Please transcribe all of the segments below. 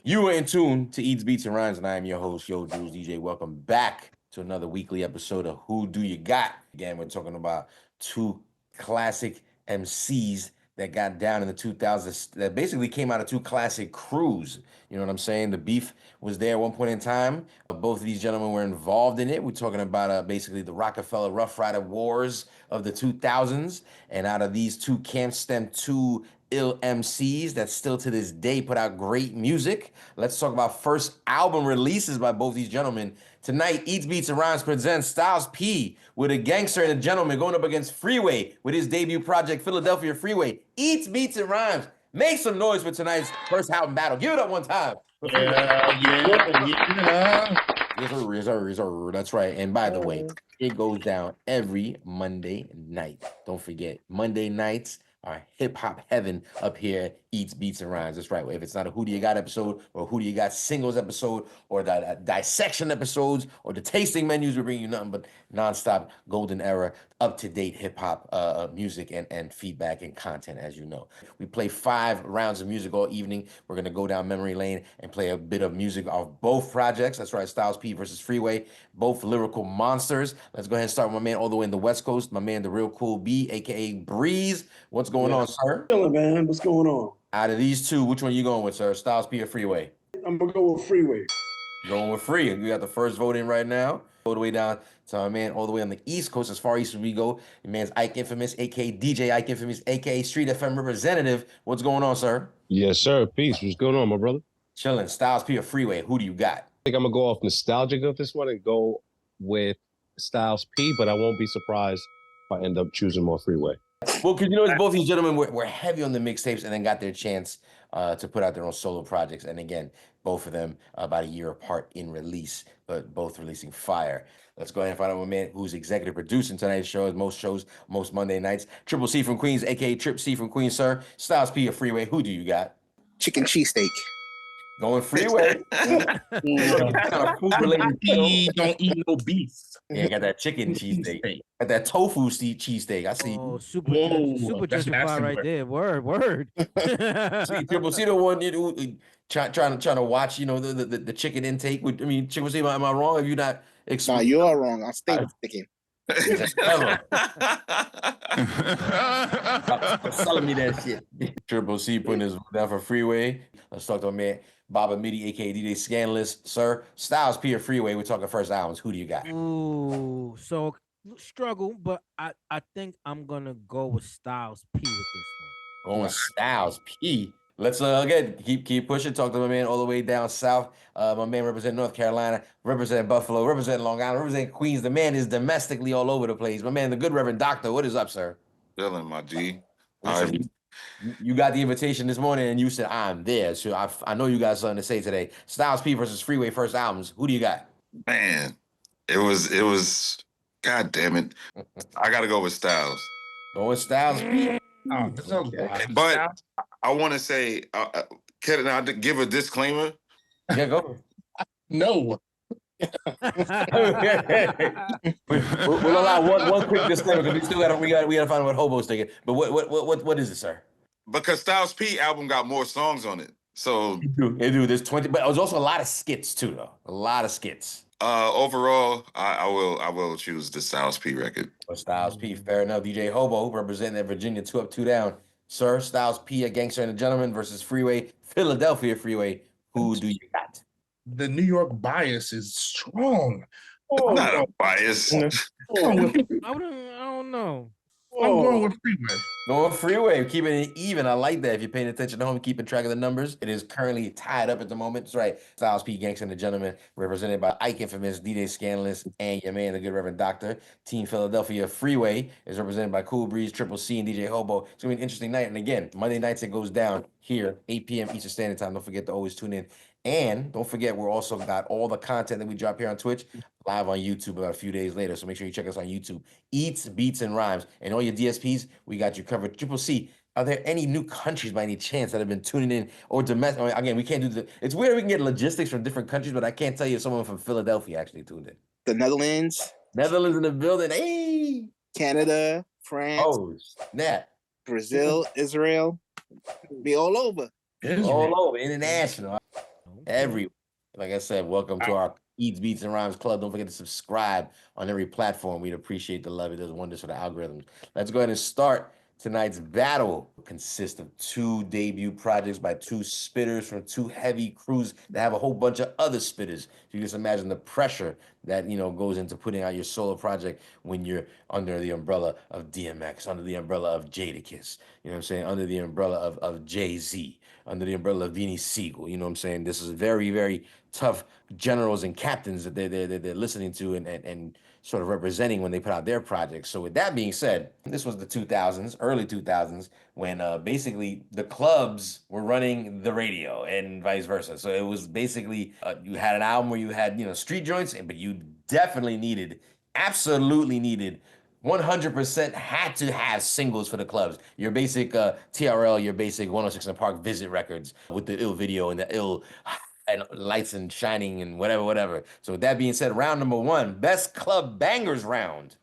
You are in tune to Eats, Beats, and Rhymes, and I am your host, Yo Jules DJ. Welcome back to another weekly episode of Who Do You Got? Again, we're talking about two classic MCs that got down in the 2000s that basically came out of two classic crews. You know what I'm saying? The beef was there at one point in time. Both of these gentlemen were involved in it. We're talking about basically the Rockefeller Rough Rider Wars of the 2000s. And out of these two camps stemmed two ill MCs that still to this day put out great music. Let's talk about first album releases by both these gentlemen. Tonight, Eats, Beats, and Rhymes presents Styles P with a gangster and a gentleman going up against Freeway with his debut project, Philadelphia Freeway. Eats, Beats, and Rhymes. Make some noise for tonight's first album battle. Give it up one time. Yeah. Yes, sir. That's right. And by the way, it goes down every Monday night. Don't forget, Monday nights are hip-hop heaven up here at Eats, Beats, and Rhymes. That's right. If it's not a Who Do You Got episode or Who Do You Got singles episode or the dissection episodes or the tasting menus, we bring you nothing but nonstop golden era, up-to-date hip-hop music and feedback and content, as you know. We play 5 rounds of music all evening. We're going to go down memory lane and play a bit of music off both projects. That's right, Styles P versus Freeway, both lyrical monsters. Let's go ahead and start with my man all the way in the West Coast, my man, the real cool B, a.k.a. Breeze. What's going on, sir? Chilling, man. What's going on? Out of these two, which one you going with, sir? Styles P or Freeway? I'm going to go with Freeway. Going with Free. We got the first vote in right now. All the way down to my man all the way on the East Coast, as far east as we go. Your man's Ike Infamous, a.k.a. DJ Ike Infamous, a.k.a. Street FM representative. What's going on, sir? Yes, sir. Peace. What's going on, my brother? Chilling. Styles P or Freeway? Who do you got? I think I'm going to go off nostalgic of this one and go with Styles P, but I won't be surprised if I end up choosing more Freeway. Well, because you know, both these gentlemen were heavy on the mixtapes and then got their chance to put out their own solo projects. And again, both of them about a year apart in release, but both releasing fire. Let's go ahead and find out my man who's executive producing tonight's show, most Monday nights. Triple C from Queens, a.k.a. Trip C from Queens, sir. Styles P or Freeway, who do you got? Chicken cheesesteak. Going Freeway. Kind of food-related He don't eat no beef. Yeah, got that chicken cheesesteak. Got that tofu cheesesteak. I see. Oh, super justified right there. Word. See, Triple C the one you trying to watch, you know, the chicken intake. I mean, Triple C, am I wrong? Have you not? Nah, you are wrong. I'm steak sticking. Selling me that shit. Triple C putting his down for Freeway. Let's talk to my man Baba Midi, aka DJ Scandalous. Sir, Styles P or Freeway? We're talking first albums. Who do you got? Ooh, so struggle, but I think I'm gonna go with Styles P with this one. Going Styles P. Let's again keep pushing. Talk to my man all the way down south. My man representing North Carolina, representing Buffalo, representing Long Island, representing Queens. The man is domestically all over the place. My man, the good Reverend Doctor. What is up, sir? Chilling, my G. You got the invitation this morning and you said, I'm there. So I know you got something to say today. Styles P versus Freeway first albums. Who do you got? Man, it was, God damn it. I got to go with Styles. Go with Styles P. Oh, but I want to say, can I give a disclaimer? Yeah, go. No. We'll allow one quick disclaimer because we gotta find out what Hobo's thinking. But what is it, sir? Because Styles P album got more songs on it. So it do. There's 20, but it was also a lot of skits too, though. A lot of skits. Overall, I will choose the Styles P record. Or Styles P, fair enough. DJ Hobo representing that Virginia 2 Up 2 Down. Sir, Styles P, a gangster and a gentleman versus Freeway, Philadelphia Freeway. Who do you got? The New York bias is strong. Not a bias. I don't know. I'm going with Freeway. Going Freeway, keeping it even. I like that. If you're paying attention at home, keeping track of the numbers. It is currently tied up at the moment. That's right. Styles P, Gangsta and the Gentleman, represented by Ike Infamous, DJ Scandalous, and your man, the good Reverend Doctor. Team Philadelphia Freeway is represented by Cool Breeze, Triple C, and DJ Hobo. It's going to be an interesting night. And again, Monday nights it goes down here, 8 p.m. Eastern Standard Time. Don't forget to always tune in. And don't forget, we're also got all the content that we drop here on Twitch live on YouTube about a few days later. So make sure you check us on YouTube. Eats, Beats, and Rhymes. And all your DSPs, we got you covered. Triple C, are there any new countries by any chance that have been tuning in or domestic? I mean, again, we can't do it's weird we can get logistics from different countries, but I can't tell you if someone from Philadelphia actually tuned in. The Netherlands. Netherlands in the building. Hey! Canada, France. Oh, snap. Brazil, Israel. Be all over. All over, international. every. Like I said, welcome to our Eats, Beats, and Rhymes Club. Don't forget to subscribe on every platform. We'd appreciate the love. It does wonders for the algorithms. Let's go ahead and start. Tonight's battle consists of 2 debut projects by 2 spitters from 2 heavy crews that have a whole bunch of other spitters. You just imagine the pressure that, you know, goes into putting out your solo project when you're under the umbrella of DMX, under the umbrella of Jadakiss, you know what I'm saying, under the umbrella of Jay-Z, under the umbrella of Beanie Siegel. You know what I'm saying? This is very, very tough generals and captains that they're listening to and sort of representing when they put out their projects. So with that being said, this was the 2000s, early 2000s, when basically the clubs were running the radio and vice versa. So it was basically, you had an album where you had, you know, street joints, but you definitely needed, absolutely needed, 100% had to have singles for the clubs. Your basic TRL, your basic 106 in the Park visit records with the ill video and the ill and lights and shining and whatever. So with that being said, round number 1, best club bangers round.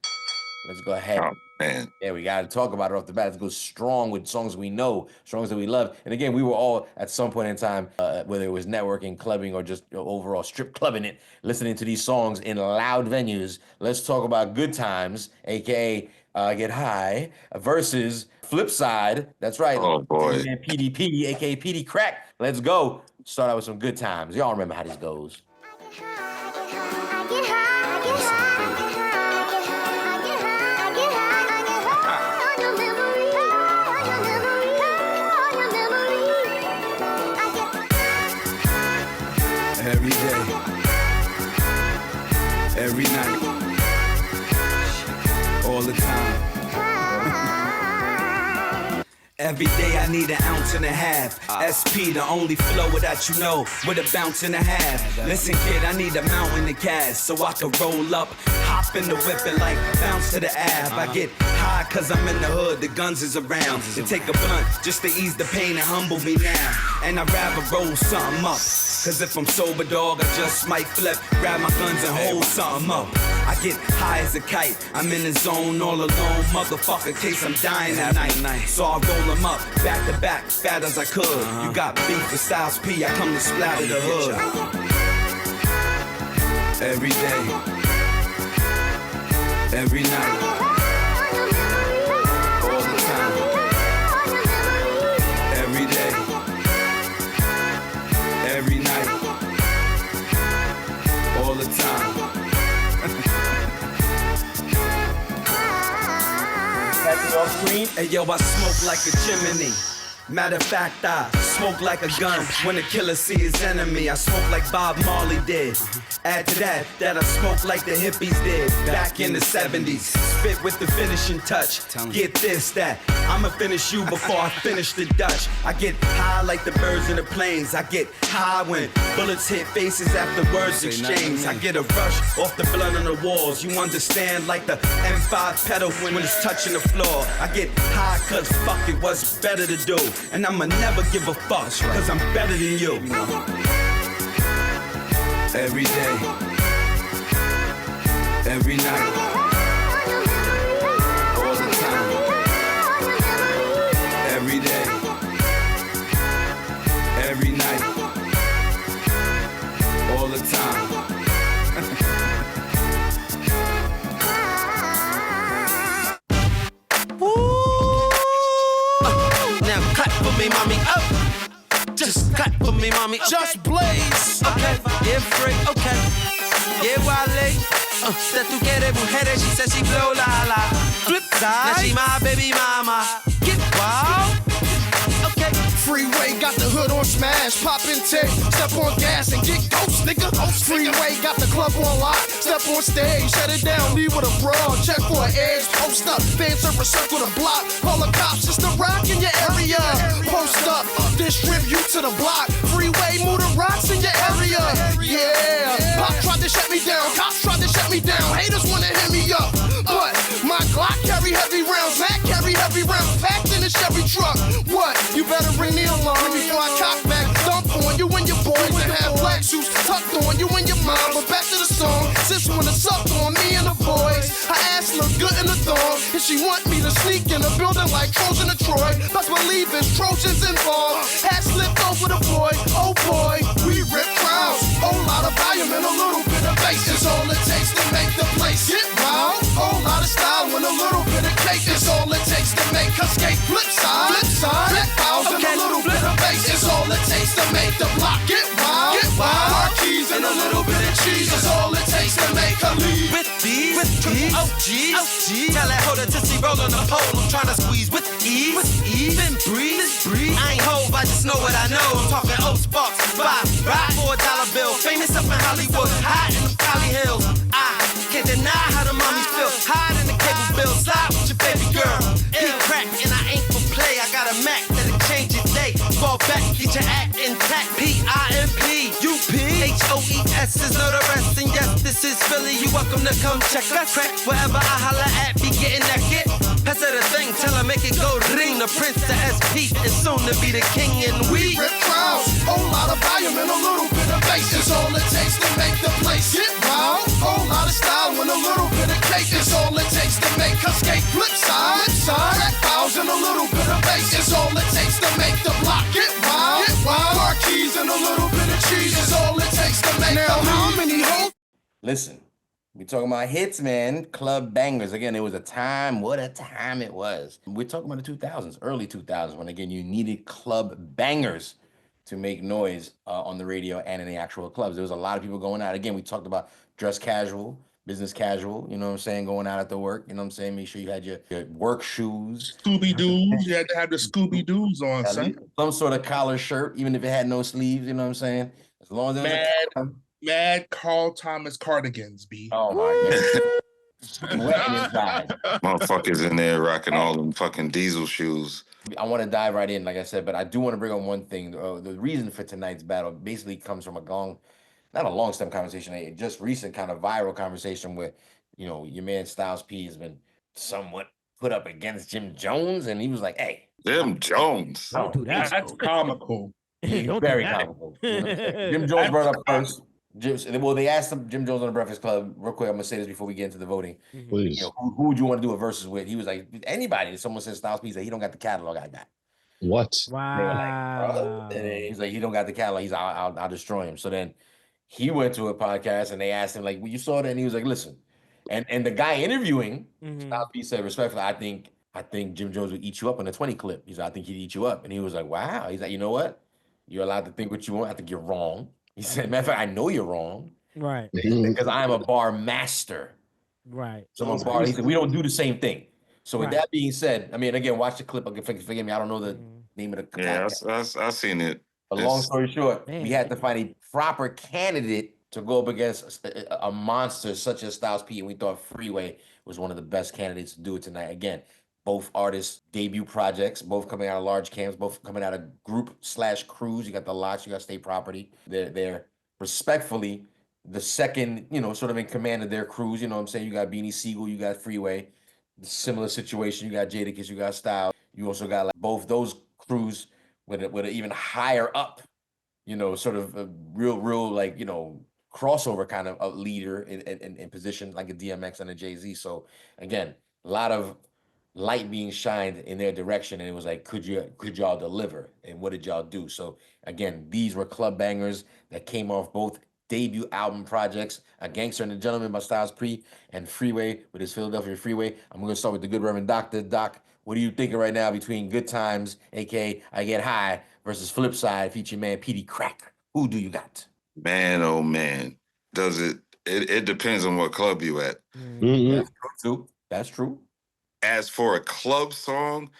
Let's go ahead. Oh, man. Yeah, we got to talk about it off the bat. Let's go strong with songs we know, songs that we love. And again, we were all at some point in time, whether it was networking, clubbing, or just overall strip clubbing it, listening to these songs in loud venues. Let's talk about Good Times, aka Get High, versus Flip Side. That's right. Oh boy. And PDP, aka PD Crack. Let's go. Start out with some Good Times. Y'all remember how this goes. Every day, every night, all the time. Every day I need 1.5 ounces. SP, the only flow that you know, with a bounce and a half. Listen, kid, I need a mountain of cash so I can roll up, hop in the whip and like bounce to the Ave. I get high cause I'm in the hood, the guns is around. And take a blunt just to ease the pain and humble me now. And I'd rather roll something up. Cause if I'm sober, dog, I just might flip, grab my guns and hold something up. I get high as a kite, I'm in the zone all alone, motherfucker, case I'm dying tonight. So I roll them up, back to back, fat as I could. You got beef with Styles P, I come to splatter the hood. Every day, every night, all the time. Every day, every night, all the time. Hey yo, I smoke like a chimney. Matter of fact, I smoke like a gun when a killer see his enemy. I smoke like Bob Marley did. Add to that I smoke like the hippies did back in the 70s. Spit with the finishing touch. Get this, that I'ma finish you before I finish the Dutch. I get high like the birds in the planes. I get high when bullets hit faces after words exchange. I get a rush off the blood on the walls. You understand, like the M5 pedal when it's touching the floor. I get high cause fuck it, what's better to do. And I'ma never give a fuck cause I'm better than you. Every day, every night, all the time. Every day, every night, all the time. Now cut for me, mommy, up. Just cut for me, mommy. Okay. Just blaze. Okay, yeah, free, okay. Yeah, Wale. That tú quieres mujeres, she said she blow la la. Flip side. Now she my baby mama. Get wild. Okay. Freeway got the hood on smash, pop and tick, step on gas and get ghost, nigga. Freeway got the club on lock, step on stage, shut it down, leave with a brawl, check for an edge, post up, fans serve a circle the block, call the cops, it's the rock in your area. Post up, distribute to the block, freeway, move the rocks in your area. Yeah, Pop tried to shut me down, cops tried to shut me down, haters wanna hit me up, but my Glock carry heavy rounds, Mac carry heavy rounds, packed in a Chevy truck. What? You better ring the alarm before I cock back, dump on you and your boys and have black suits tucked on you and your mom. But back to the song, sis wanna suck on me and the boys. Her ass look good in the thong, and she want me to sneak in the building like Trojan to Troy. Best believe it's Trojans involved. Hat slipped over the boy, oh boy, we ripped style when a little bit of cake is all it takes to make her skate. Flip side, flip house, and a little bit of bass is all it takes to make the block get wild. Car keys and a little bit of cheese is all it takes to make her leave. With these, OGs. Tell that hoe to tootsie roll on the pole. I'm trying to squeeze with ease. Then breathe. I ain't hove, I just know what I know. I'm talking old sparks, five, right? $4 bill. Famous up in Hollywood, high in the Cali Hills. I can't deny how the mommies feel. Hide in the cable bill, slide with your baby girl. Eat crack and I ain't for play. I got a Mac that'll change your day. Fall back, get your act intact. PIMP, UP, HOES is no the rest. And yes, this is Philly. You welcome to come check us. Crack wherever I holla at, be getting that get. Pass her the thing, tell her make it go ring. The Prince, the SP, is soon to be the king, and we rip crowds, whole lot of volume and a little bit of bass is all it takes to make the place get wild. Whole lot of style when a little bit of cake is all it takes to make her skate. Flip side, track files and a little bit of bass is all it takes to make the block get wild. Car keys and a little bit of cheese is all it takes to make now how many hoes? Listen, we talking about hits, man. Club bangers. Again, it was a time. What a time it was. We're talking about the 2000s, early 2000s, when again you needed club bangers to make noise on the radio and in the actual clubs. There was a lot of people going out. Again, we talked about dress casual, business casual. You know what I'm saying? Going out after work. You know what I'm saying? Make sure you had your work shoes. Scooby-Doos. You had to have the Scooby-Doos on, son. Some sort of collar shirt, even if it had no sleeves. You know what I'm saying? As long as it was Mad Carl Thomas cardigans, B. Oh my God. Motherfuckers in there rocking all them fucking diesel shoes. I want to dive right in, like I said, but I do want to bring on one thing. The reason for tonight's battle basically comes from not a long stem conversation, a just recent kind of viral conversation where, you know, your man Styles P has been somewhat put up against Jim Jones, and he was like, hey. Jim Jones. Don't do that. That's comical. Very comical. You know Jim Jones brought up first. They asked him, Jim Jones on the Breakfast Club, real quick, I'm going to say this before we get into the voting. Please. You know, who would you want to do a versus with? He was like, anybody. Someone said Styles P, he don't got the catalog I got. What? Wow. And then he's like, he don't got the catalog. He's I'll destroy him. So then he went to a podcast and they asked him, like, well, you saw that? And he was like, listen. And the guy interviewing, Styles P said, respectfully, I think Jim Jones would eat you up on the 20 clip. He's like, I think he'd eat you up. And he was like, wow. He's like, you know what? You're allowed to think what you want. I think you're wrong. He said, matter of fact, I know you're wrong. Right. Because I'm a bar master. Right. So I'm a bar. He said, we don't do the same thing. So with that being said, I mean, again, watch the clip. Forgive me, I don't know the name of the Yeah, I seen it. But long story short, we had to find a proper candidate to go up against a monster such as Styles P, and we thought Freeway was one of the best candidates to do it tonight. Again, both artists' debut projects, both coming out of large camps, both coming out of group/crews. You got the Lots, you got State Property. They're respectfully the second, you know, sort of in command of their crews. You know what I'm saying? You got Beanie Siegel, you got Freeway. Similar situation. You got Jadakiss, you got Styles. You also got like both those crews with an even higher up, you know, sort of a real like, you know, crossover kind of a leader in position like a DMX and a Jay-Z. So again, a lot of light being shined in their direction, and it was like, could y'all deliver, and what did y'all do? So again, these were club bangers that came off both debut album projects, A Gangster and a Gentleman by Styles P, and Freeway with his Philadelphia Freeway. I'm gonna start with the good Reverend Doctor. Doc, what are you thinking right now between Good Times, aka I Get High, versus Flip Side featuring man Petey Crack? Who do you got? Man, oh man, does it depends on what club you at. That's true too. That's true. As for a club song,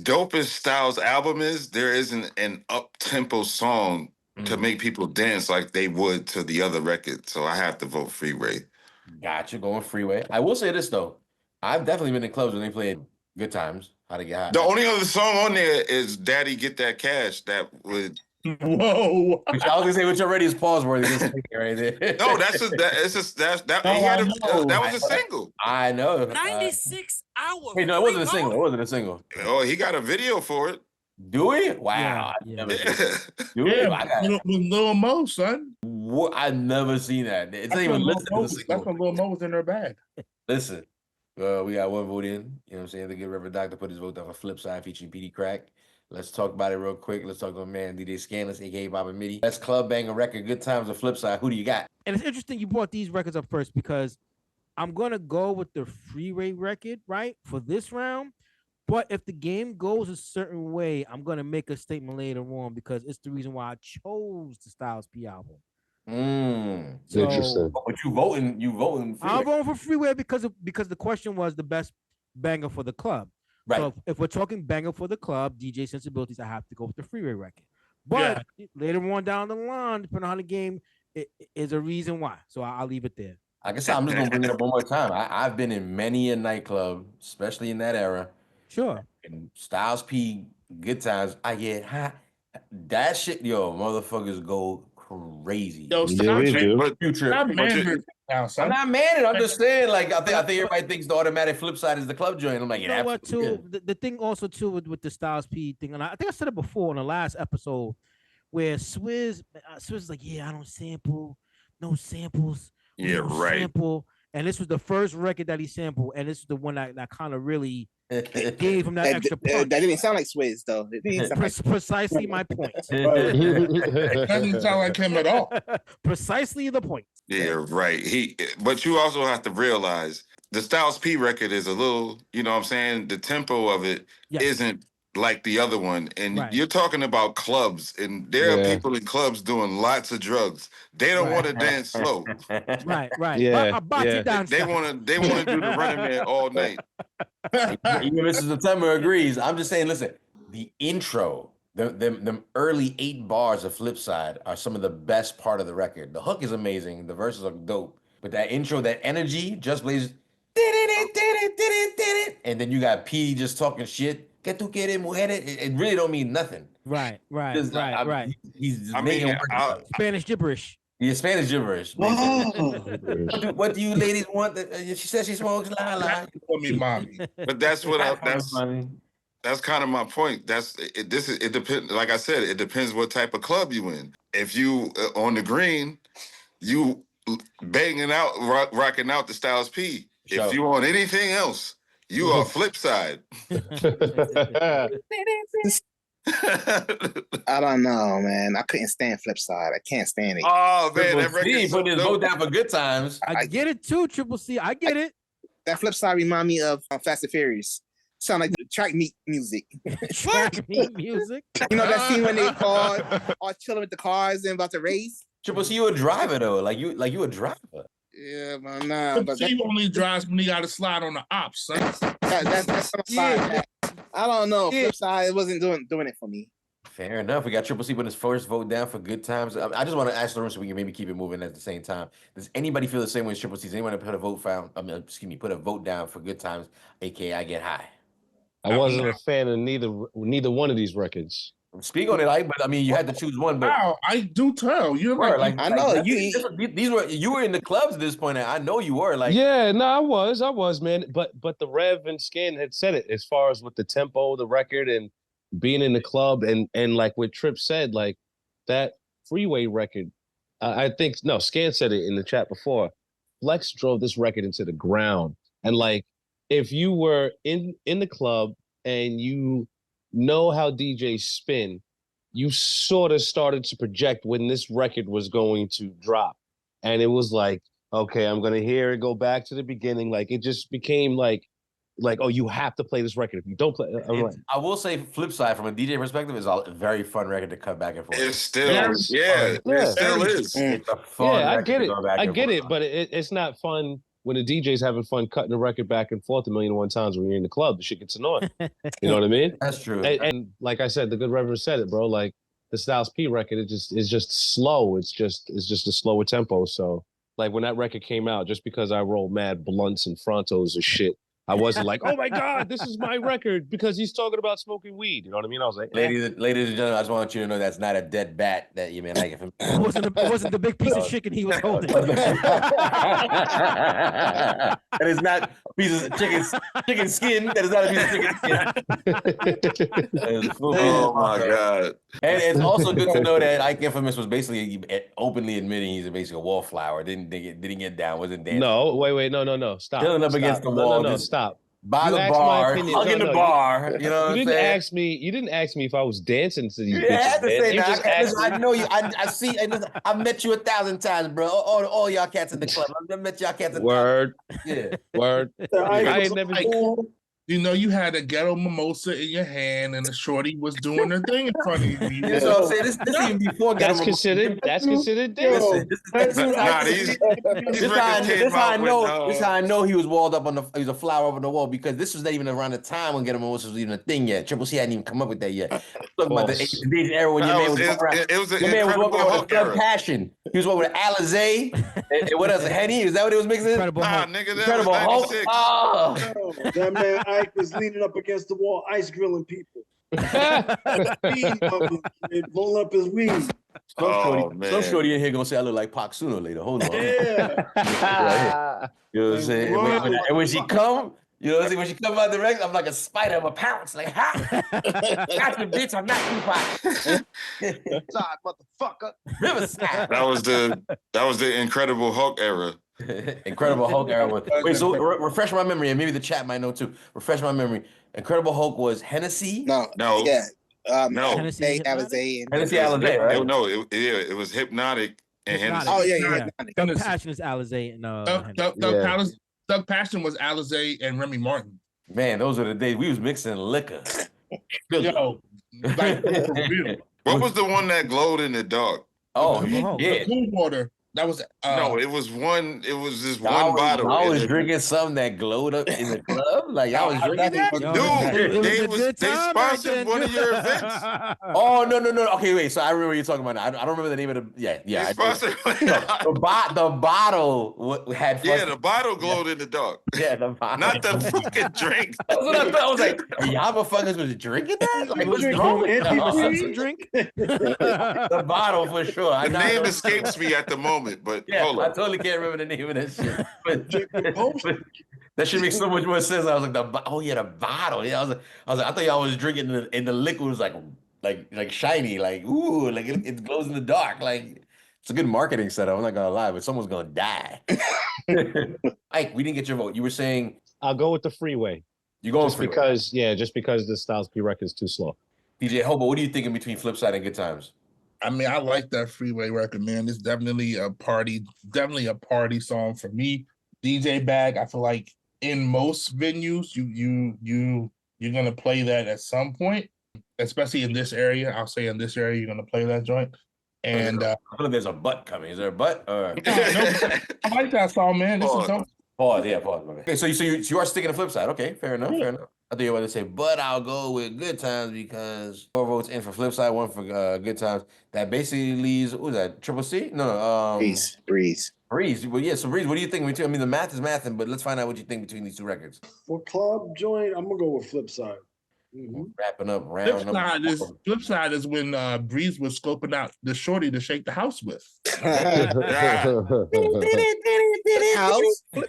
dope as Styles' album is, there isn't an up-tempo song to make people dance like they would to the other record. So I have to vote Freeway. Gotcha, going Freeway. I will say this though, I've definitely been in clubs when they played Good Times, How to Get High. The only other song on there is Daddy Get That Cash. That would... Whoa! Which I was gonna say, which already is pause worthy. Right there. No, that was a single. I know. 96 hours. Wait, no, it wasn't a single. It wasn't a single. Oh, he got a video for it. Do we? Wow. Yeah. Do we? With Lil Mo, son. What? I've never seen that. It's not even listed as a single. That's when Lil Mo was in their bag. Listen, we got one vote in. You know what I'm saying? The good Reverend Doctor put his vote down for Flip Side featuring Petey Crack. Let's talk about it real quick. Let's talk to my man DJ Scandalous, aka Baba Mitty. Best club banger record, Good Times or Flip Side. Who do you got? And it's interesting you brought these records up first because I'm gonna go with the Freeway record, right, for this round. But if the game goes a certain way, I'm gonna make a statement later on because it's the reason why I chose the Styles P album. So Interesting. But you voting I'm Freeway. voting for Freeway because the question was the best banger for the club. Right. So if we're talking banger for the club, DJ sensibilities, I have to go with the Freeway record. But later on down the line, depending on how the game is a reason why. So I'll leave it there. Like I said, I'm just gonna bring it up one more time. I've been in many a nightclub, especially in that era. Sure. And Styles P, good times. I get hot. That shit, yo, motherfuckers go crazy. Yo, Yeah, we do. But Future. Stop But mandering now, I'm son. not mad at it. I'm just saying, like, I think everybody thinks the automatic flip side is the club joint. I'm like, You yeah, know what, absolutely too? is. The thing also too with the Styles P thing, and I think I said it before in the last episode, where Swizz is like, yeah, I don't sample, no samples. we Yeah, don't right. Sample, and this was the first record that he sampled, and this is the one that kind of really gave him that extra punch. That didn't sound like Swizz though. It didn't sound like Precisely my point. Doesn't sound like him at all. Precisely the point. Yeah, right. But you also have to realize the Styles P record is a little, you know what I'm saying? The tempo of it Yes. not like the other one. And Right. you're talking about clubs, and there are people in clubs doing lots of drugs. They don't want to dance slow. Right. Yeah, They want to do the Running Man all night. Even Mr. September agrees. I'm just saying, listen, the intro, them early 8 bars of Flip Side are some of the best part of the record. The hook is amazing. The verses are dope. But that intro, that energy, Just Blaze, and then you got P just talking shit. Que tu quieres, mujeres? It really don't mean nothing. Right. He's just I making mean, words. Spanish gibberish. Yeah, Spanish gibberish. What do you ladies want? She says she smokes la la. Call me mommy. But that's what that's kind of my point. It depends. Like I said, it depends what type of club you in. If you on the green, you banging out, rocking out the Styles P. Sure. If you on anything else, you are Flip Side. I don't know, man. I couldn't stand Flip Side. I can't stand it. Oh man, that Triple C record's put his so vote dope. down for good times. I get it too, Triple C. I get it. That Flip Side remind me of Fast and Furious. Sound like the track meet music. Track meet music. You know that scene when they all chilling with the cars and about to race? Triple C, you a driver though, like you a driver. Yeah, man, nah. But But he only drives when he got to slide on the ops, son. that's some side. I don't know. Flip Side wasn't doing it for me. Fair enough. We got Triple C putting his first vote down for good times. I just want to ask the room so we can maybe keep it moving at the same time. Does anybody feel the same way as Triple C? Does anyone put a vote put a vote down for good times, aka I Get High? I wasn't a fan of neither one of these records. Speak on it, but I mean, you had to choose one. But Wow, I do tell. You're like I know you were in the clubs at this point. And I know you were like, yeah, no, I was, man. But the Rev and Skin had said it as far as with the tempo, the record, and being in the club, and like what Trip said, like that Freeway record. I think Scan said it in the chat before. Flex drove this record into the ground, and like if you were in the club and you know how DJs spin, you sort of started to project when this record was going to drop. And it was like, okay, I'm going to hear it go back to the beginning. Like, it just became like, oh, you have to play this record. If you don't play, I will say, Flip Side from a DJ perspective is a very fun record to cut back and forth. It still, it still is. It's a fun I record get to it. go back I and get forth it, on. but it's not fun when the DJ's having fun cutting the record back and forth 1,000,001 times when you're in the club. The shit gets annoying. You know what I mean? That's true. And like I said, the good Reverend said it, bro. Like the Styles P record, is just slow. It's just a slower tempo. So like when that record came out, just because I rolled mad blunts and frontos or shit, I wasn't like, oh my God, this is my record because he's talking about smoking weed. You know what I mean? I was like, ladies and gentlemen, I just want you to know that's not a dead bat that you mean like if It wasn't the big piece of chicken he was holding. That is not a piece of chicken skin. That is not a piece of chicken skin. Oh my God. And it's also good to know that Ike Infamous was basically openly admitting he's basically a wallflower. Didn't get down, wasn't dancing. no, wait, no, stop. Chilling up against the wall, No, just- stop. by You the asked my bar, opinion. hugging No, the no, bar. You know what You I'm didn't saying? ask me. You didn't ask me if I was dancing to these You didn't bitches, have to man. say You just that. asked Listen, me. I know you. I see. And listen, I've met you 1,000 times, bro. All y'all cats in the club. I've met y'all cats 1,000. Word, Yeah. word. I ain't never. You know, you had a ghetto mimosa in your hand, and the shorty was doing her thing in front of you. That's what I'm saying. This even before That's ghetto. considered. That's considered Listen, dancing. Nah, these records came out with this how I know he was walled up on the. He was a flower up on the wall because this was not even around the time when ghetto mimosa was even a thing yet. Triple C hadn't even come up with that yet. Talking about the era when your man was walking around. it was an Your man was walking Incredible around with Hulk a Thug era. Passion. He was walking with Alizé and what else? Henny? Is that what he was mixing? Incredible Nah, Hulk. nigga, that Incredible was Hulk. 96. Oh. Yo, that man Ike was leaning up against the wall, ice grilling people. Weed pumping, rolling up his weed. Some shorty in here gonna say I look like Pac sooner or later. Hold on. Yeah. You know what I'm saying? And when she come, you know what I'm saying? When she come out the reg, I'm like a spider. I'm a pounce. Like, ha! Gotcha, bitch. I'm not Tupac. Side, motherfucker. Riverside. That was the Incredible Hulk era. Incredible Hulk era was. Wait, so refresh my memory, and maybe the chat might know too. Refresh my memory. Incredible Hulk was Hennessy. No. Yeah. No. Hennessy, Alizé, and Hennessy Alizé, right? It was Hypnotic and Hypnotic. Hennessy. Oh yeah. Thug Hennessy. Passion is Alizé and Hennessy. Thug Passion was Alizé and Remy Martin. Man, those are the days we was mixing liquor. Yo, like, for real. What was the one that glowed in the dark? Oh, The cool water. That was no, it was one. It was this y'all one bottle. I was drinking something that glowed up in the club. Like y'all was drinking that. Dude, they sponsored one of your events. Oh no. Okay, wait. So I remember what you're talking about. I don't remember the name of the. Yeah. They sponsored. The bottle had. Yeah, the bottle glowed in the dark. Yeah, the bottle. Not the fucking drink. That's what I thought. I was like, y'all motherfuckers was drinking that? Like, what's wrong with y'all? Drink? The bottle for sure. The name escapes me at the moment, but hold on. I totally can't remember the name of that shit. But that should make so much more sense. I was like, the bottle. Yeah, I was like, I thought y'all was drinking and the liquid was like shiny, like ooh, like it glows in the dark. Like it's a good marketing setup. I'm not gonna lie, but someone's gonna die. Ike, we didn't get your vote. You were saying I'll go with the Freeway. You going just because the Styles P record is too slow. DJ Hobo, what are you thinking between Flipside and Good Times? I mean, I like that Freeway record, man. It's definitely a party song for me. DJ Bag, I feel like in most venues, you're gonna play that at some point, especially in this area. I'll say in this area, you're gonna play that joint. And I feel like there's a butt coming. Is there a butt? Or... I like that song, man. This is something. Pause. Okay, so you are sticking to Flipside. Okay, fair enough. I thought you were about to say, but I'll go with Good Times because 4 votes in for Flipside, 1 for Good Times. That basically leaves, what was that, Triple C? No. Breeze. Well, yeah, so Breeze, what do you think? I mean, the math is mathing, but let's find out what you think between these two records. For club joint, I'm gonna go with Flipside. Wrapping up round Flipside is when Breeze was scoping out the shorty to shake the house with.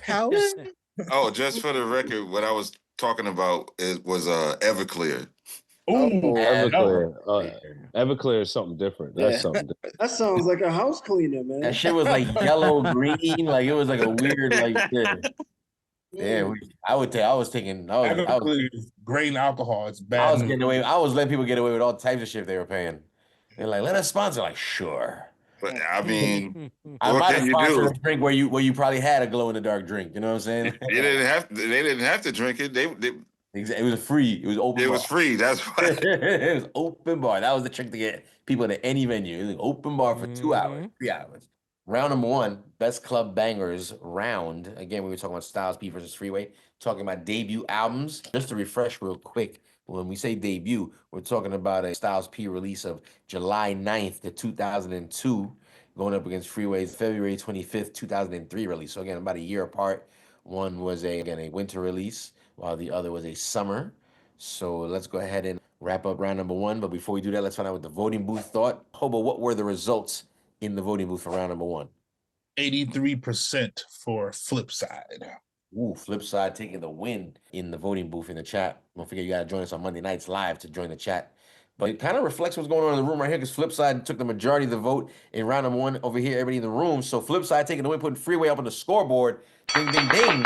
House. Oh, just for the record, what I was talking about was Everclear. Everclear is something different. That's something different. That sounds like a house cleaner, man. That shit was like yellow green, like it was like a weird like. Yeah, I was grain alcohol. It's bad. I was letting people get away with all types of shit they were paying. They're like, let us sponsor. Like, sure. But I mean, I might have sponsored a drink where you probably had a glow in the dark drink. You know what I'm saying? They didn't have to drink it. It was free. It was open. It was free. That's why. It was open bar. That was the trick to get people to any venue. It was open bar for 2 hours, 3 hours. Round number 1, best club bangers round. Again, we were talking about Styles P versus Freeway, talking about debut albums. Just to refresh real quick, when we say debut, we're talking about a Styles P release of July 9th to 2002, going up against Freeway's February 25th, 2003 release. So again, about a year apart. One was a winter release, while the other was a summer. So let's go ahead and wrap up round number 1. But before we do that, let's find out what the voting booth thought. Hobo, what were the results in the voting booth for round number 1? 83% for Flipside. Ooh, Flipside taking the win in the voting booth in the chat. Don't forget, you got to join us on Monday nights live to join the chat. But it kind of reflects what's going on in the room right here because Flipside took the majority of the vote in round number 1 over here, everybody in the room. So Flipside taking the win, putting Freeway up on the scoreboard. Ding, ding, ding.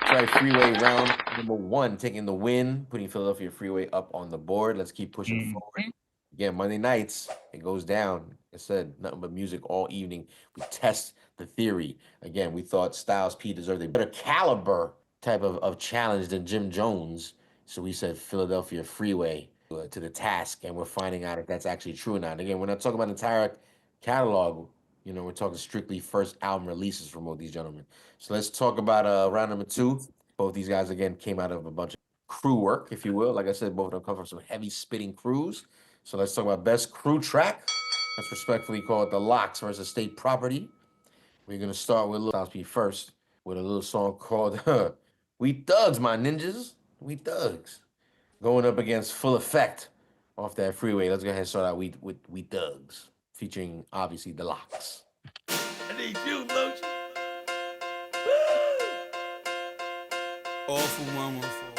Sorry, Freeway round Number 1 taking the win, putting Philadelphia Freeway up on the board. Let's keep pushing forward. Again, Monday nights, it goes down. It said nothing but music all evening. We test the theory. Again, we thought Styles P deserved a better caliber type of challenge than Jim Jones. So we said Philadelphia Freeway to the task, and we're finding out if that's actually true or not. Again, we're not talking about the entire catalog. You know, we're talking strictly first album releases from both these gentlemen. So let's talk about round number 2. Both these guys, again, came out of a bunch of crew work, if you will. Like I said, both of them come from some heavy spitting crews. So let's talk about best crew track. Let's respectfully call it The Locks versus State Property. We're going to start with Lil Styles P first with a little song called We Thugs, My Ninjas. We Thugs. Going up against Full Effect off that Freeway. Let's go ahead and start out with We Thugs, featuring, obviously, The Locks. I need you, Loach. All for 114.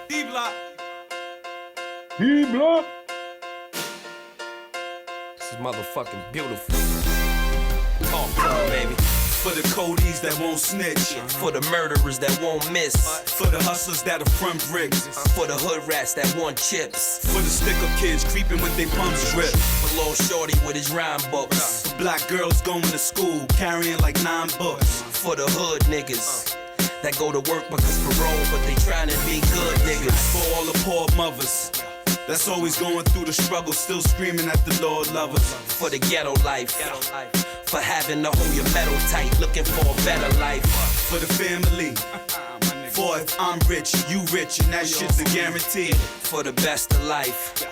D-Block. D-Block. This is motherfucking beautiful. Talk to me, baby. For the Codys that won't snitch. For the murderers that won't miss. For the hustlers that are front bricks. For the hood rats that want chips. For the stick-up kids creeping with their pumps drip. For Lil Shorty with his rhyme books. For black girls going to school carrying like 9 books. For the hood niggas that go to work because parole, but they trying to be good niggas. For all the poor mothers that's always going through the struggle, still screaming at the Lord lovers. For the ghetto life, for having to hold your metal tight, looking for a better life. For the family, for if I'm rich, you rich, and that shit's a guarantee. For the best of life,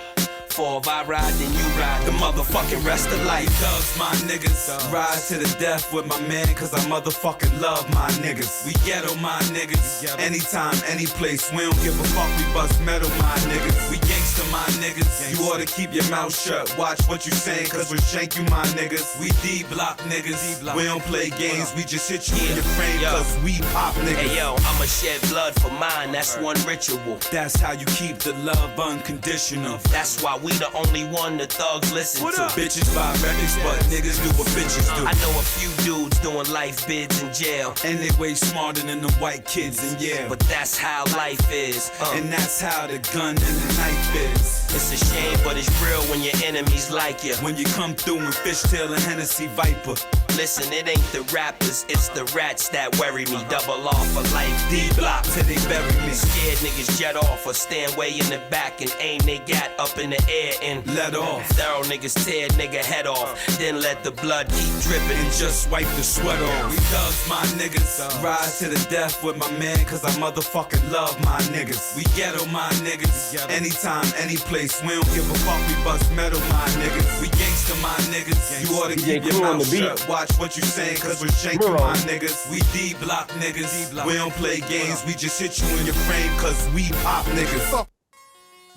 for if I ride, then you ride the motherfucking rest of life. Thugs, my niggas, ride to the death with my man, cause I motherfucking love my niggas. We ghetto, my niggas, anytime, any place. We don't give a fuck, we bust metal, my niggas. We gangster, my niggas. You ought to keep your mouth shut, watch what you saying, cause we shank you, my niggas. We D-block niggas, we don't play games, we just hit you in your frame, cause we pop niggas. Hey yo, I'ma shed blood for mine, that's one ritual. That's how you keep the love unconditional. That's why we the only one the thugs listen to. Bitches buy records, but niggas do what bitches do. I know a few dudes doing life bids in jail, and they way smarter than the white kids in Yale. But that's how life is, and that's how the gun and the knife is. It's a shame, but it's real when your enemies like you. When you come through in Fishtail and Hennessy Viper. Listen, it ain't the rappers, it's the rats that worry me. Double off for life, D-block till they bury me. Scared niggas jet off or stand way in the back and aim they gat up in the air and let off. Thorough niggas tear nigga head off, then let the blood keep dripping and just wipe the sweat off. We thugs, my niggas, ride to the death with my man, cause I motherfucking love my niggas. We ghetto, my niggas, anytime, any place. We don't give a fuck, we bust metal, my niggas. We gangster, my niggas. You ought to keep your mouth shut, watch what you saying, cause we're shanking my niggas. We D-block niggas, we don't play games, we just hit you in your frame, cause we pop niggas.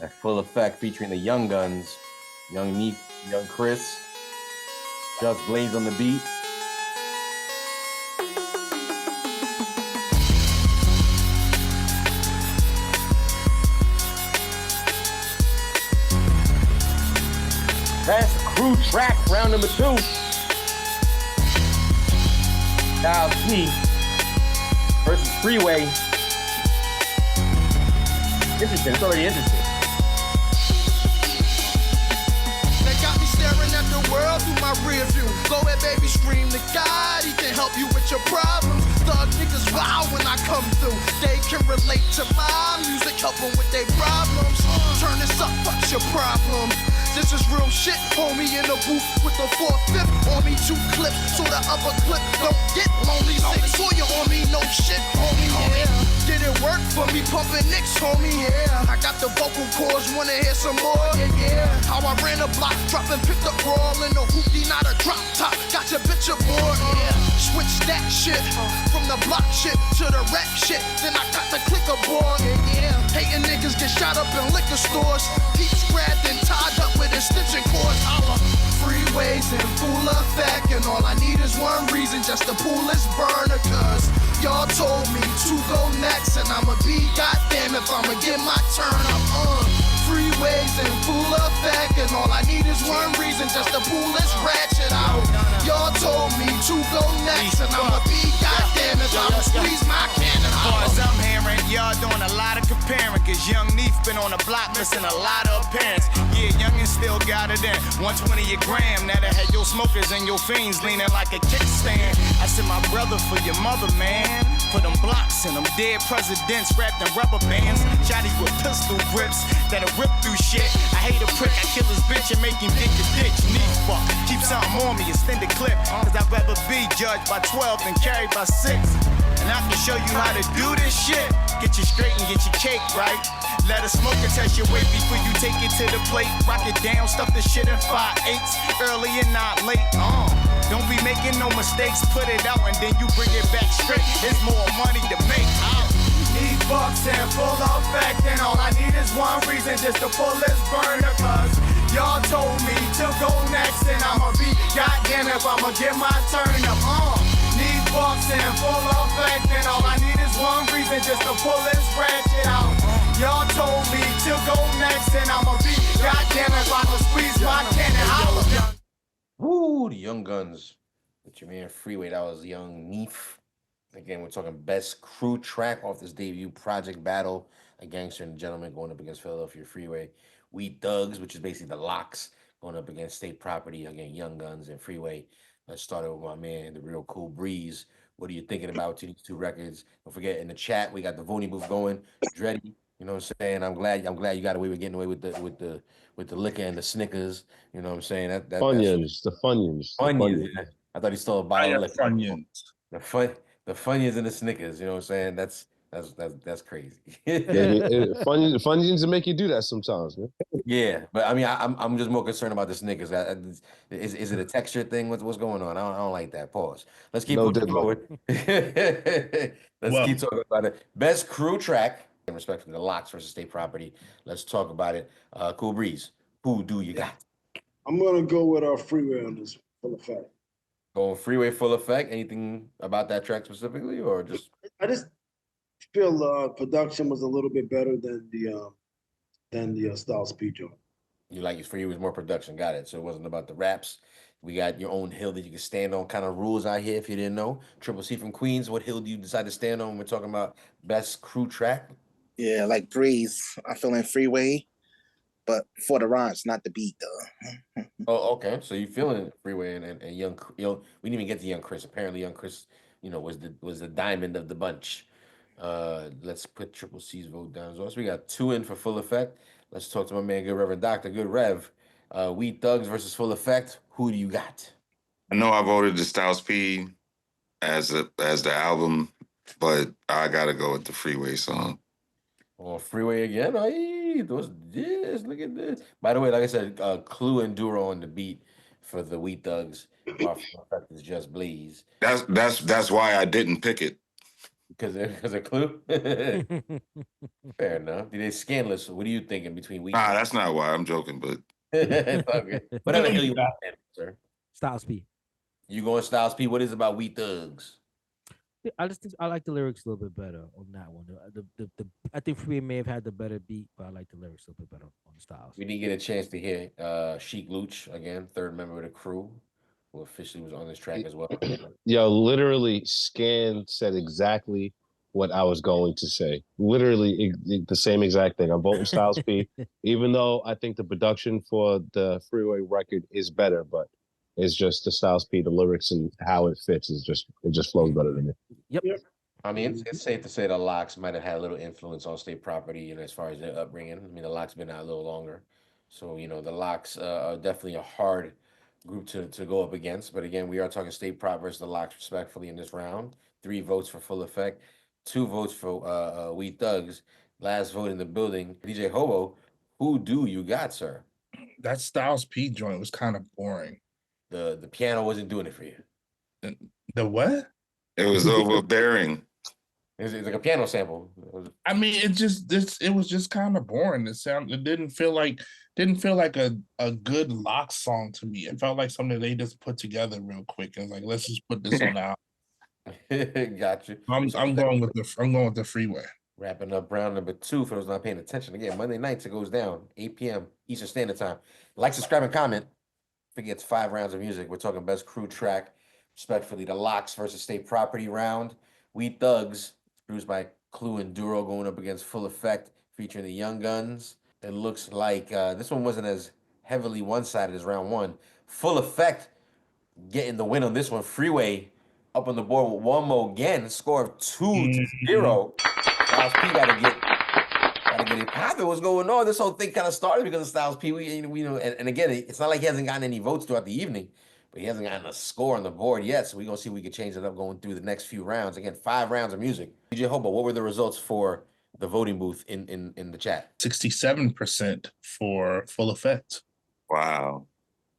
That Full Effect featuring the Young Guns, Young Neef, Young Chris, Just Blaze on the beat. That's crew track, round number 2. Styles P versus Freeway. Interesting, it's already interesting. They got me staring at the world through my rear view. Go ahead, baby, scream to God, he can help you with your problems. Thug niggas wild when I come through. They can relate to my music, help them with their problems. Turn this up, what's your problem? This is real shit, homie, in the booth with the 4/5 on me, 2 clips, so the upper clip don't get lonely. 6 for you on me, no shit, homie, yeah. Did it work for me, pumping nicks, homie, yeah. I got the vocal cords, wanna hear some more, yeah. How I ran a block, drop and picked up brawl in the hoopty, not a drop top. Got your bitch aboard, yeah. Switch that shit from the block shit to the rap shit, then I got the click aboard, yeah. Hating niggas get shot up in liquor stores, Pete's grabbed and tied up with extension cords. Holla, freeways in full effect, and all I need is one reason, just to pull this burner, cause y'all told me to go next, and I'ma be goddamn if I'ma get my turn. I'm on freeways in full effect, and all I need is one reason, just to pull this ratchet out. Y'all told me two go next, and I'ma be goddamn if I'ma squeeze my cannon. As far as I'm hearing, y'all doing a lot of comparing, cause Young Neef been on the block missing a lot of appearance. Yeah, Youngin still got it in 120 a gram. Now that had your smokers and your fiends leaning like a kickstand. I said, my brother, for your mother, man. For them blocks and them dead presidents wrapped in rubber bands. Shotty with pistol grips that'll rip through shit. I hate a prick, I kill his bitch and make him get the ditch. Neef fuck, keep something on me, extended clip. Cause I'd rather be judged by 12 than carried by 6. And I can show you how to do this shit. Get you straight and get your cake right. Let a smoker test your weight before you take it to the plate. Rock it down, stuff the shit in 5/8. Early and not late. Don't be making no mistakes. Put it out and then you bring it back straight. There's more money to make. Need bucks and full effect, and all I need is one reason just to pull this burner. Cause y'all told me to go next, and I'ma be goddamn if I'ma get my turn up. Need bucks and full effect, and all I need is one reason just to pull this ratchet out. Y'all told me to go next, and I'ma be goddamn if I'ma squeeze my cannon out. Woo, the Young Guns with your man Freeway. That was Young Neef. Again, we're talking best crew track off this debut project battle. A Gangster and a Gentleman going up against Philadelphia Freeway. We Thugs, which is basically the Locks, going up against State Property. Again, Young Guns and Freeway. Let's start it with my man, the real Cool Breeze. What are you thinking about these two records? Don't forget, in the chat, we got the Vooney booth going. Dreddy, you know what I'm saying? I'm glad you got away with getting away with the liquor and the Snickers. You know what I'm saying? Funyuns, the Funyuns. Funyuns. Yeah. I thought he stole a bottle of liquor. Funyuns. The Funyuns and the Snickers. You know what I'm saying? That's crazy. Funyuns will make you do that sometimes, man. Yeah, but I mean, I'm just more concerned about the Snickers. Is it a texture thing? What's going on? I don't like that. Pause. Let's keep moving forward. Let's keep talking about it. Best crew track, in respect to the Locks versus State Property. Let's talk about it. Cool Breeze, who do you got? I'm gonna go with our Freeway on this full effect. Going Freeway full effect. Anything about that track specifically, or just? I just feel production was a little bit better than the Styles P joint. You like it for you was more production, got it. So it wasn't about the raps. We got your own hill that you can stand on, kind of rules out here if you didn't know. Triple C from Queens, what hill do you decide to stand on when we're talking about best crew track? Yeah, like Breeze. I feel in Freeway, but for the rhymes, not the beat though. Oh, okay. So you feeling Freeway and young, we didn't even get to Young Chris. Apparently Young Chris, was the diamond of the bunch. Let's put Triple C's vote down as well. So we got 2 in for Full Effect. Let's talk to my man, Good Reverend Doctor, Good Rev. We Thugs versus Full Effect. Who do you got? I know I voted the Styles P as the album, but I gotta go with the Freeway song. Oh, Freeway again. Hey, look at this. By the way, like I said, Clue and Duro on the beat for the We Thugs. Our Full Effect is Just Blaze. That's why I didn't pick it. Because of Clue? Fair enough. They scandalous. What are you thinking between We? Nah, that's not why. I'm joking, but whatever hill you want, sir. Styles P. You going Styles P? What is it about We Thugs? I just think I like the lyrics a little bit better on that one. I think Freeway may have had the better beat, but I like the lyrics a little bit better on Styles. We didn't get a chance to hear Sheik Luch again, third member of the crew, who officially was on this track as well. Yo, literally, Scan said exactly what I was going to say. Literally the same exact thing. I'm voting Styles P, even though I think the production for the Freeway record is better, but it's just the Styles P, the lyrics and how it fits it just flows better than me. Yep. I mean, it's safe to say the Locks might have had a little influence on State Property, as far as their upbringing. I mean, the Locks been out a little longer, so the Locks are definitely a hard group to go up against. But again, we are talking State Prop versus the Locks respectfully in this round. 3 votes for Full Effect, 2 votes for We Thugs. Last vote in the building, DJ Hobo. Who do you got, sir? That Styles P joint was kind of boring. The piano wasn't doing it for you. The what? It was overbearing. It's like a piano sample. I mean, it was just kind of boring. It didn't feel like a good lock song to me. It felt like something they just put together real quick and like, let's just put this on out. Got you. I'm going with the Freeway. Wrapping up round number 2 for those not paying attention. Again, Monday nights it goes down 8 p.m. Eastern Standard Time. Like, subscribe, and comment. Forget it's 5 rounds of music. We're talking best crew track. respectfully, the Locks versus State Property round. We Thugs, produced by Clue and Duro, going up against Full Effect, featuring the Young Guns. It looks like this one wasn't as heavily one-sided as round one. Full Effect getting the win on this one. Freeway up on the board with one more again, score of 2-0. Styles P gotta get it popping. What's going on? This whole thing kind of started because of Styles P. We know, and again, it's not like he hasn't gotten any votes throughout the evening, but he hasn't gotten a score on the board yet. So we're gonna see if we can change it up going through the next few rounds. Again, 5 rounds of music. DJ Hobo, what were the results for the voting booth in the chat? 67% for Full Effect. Wow.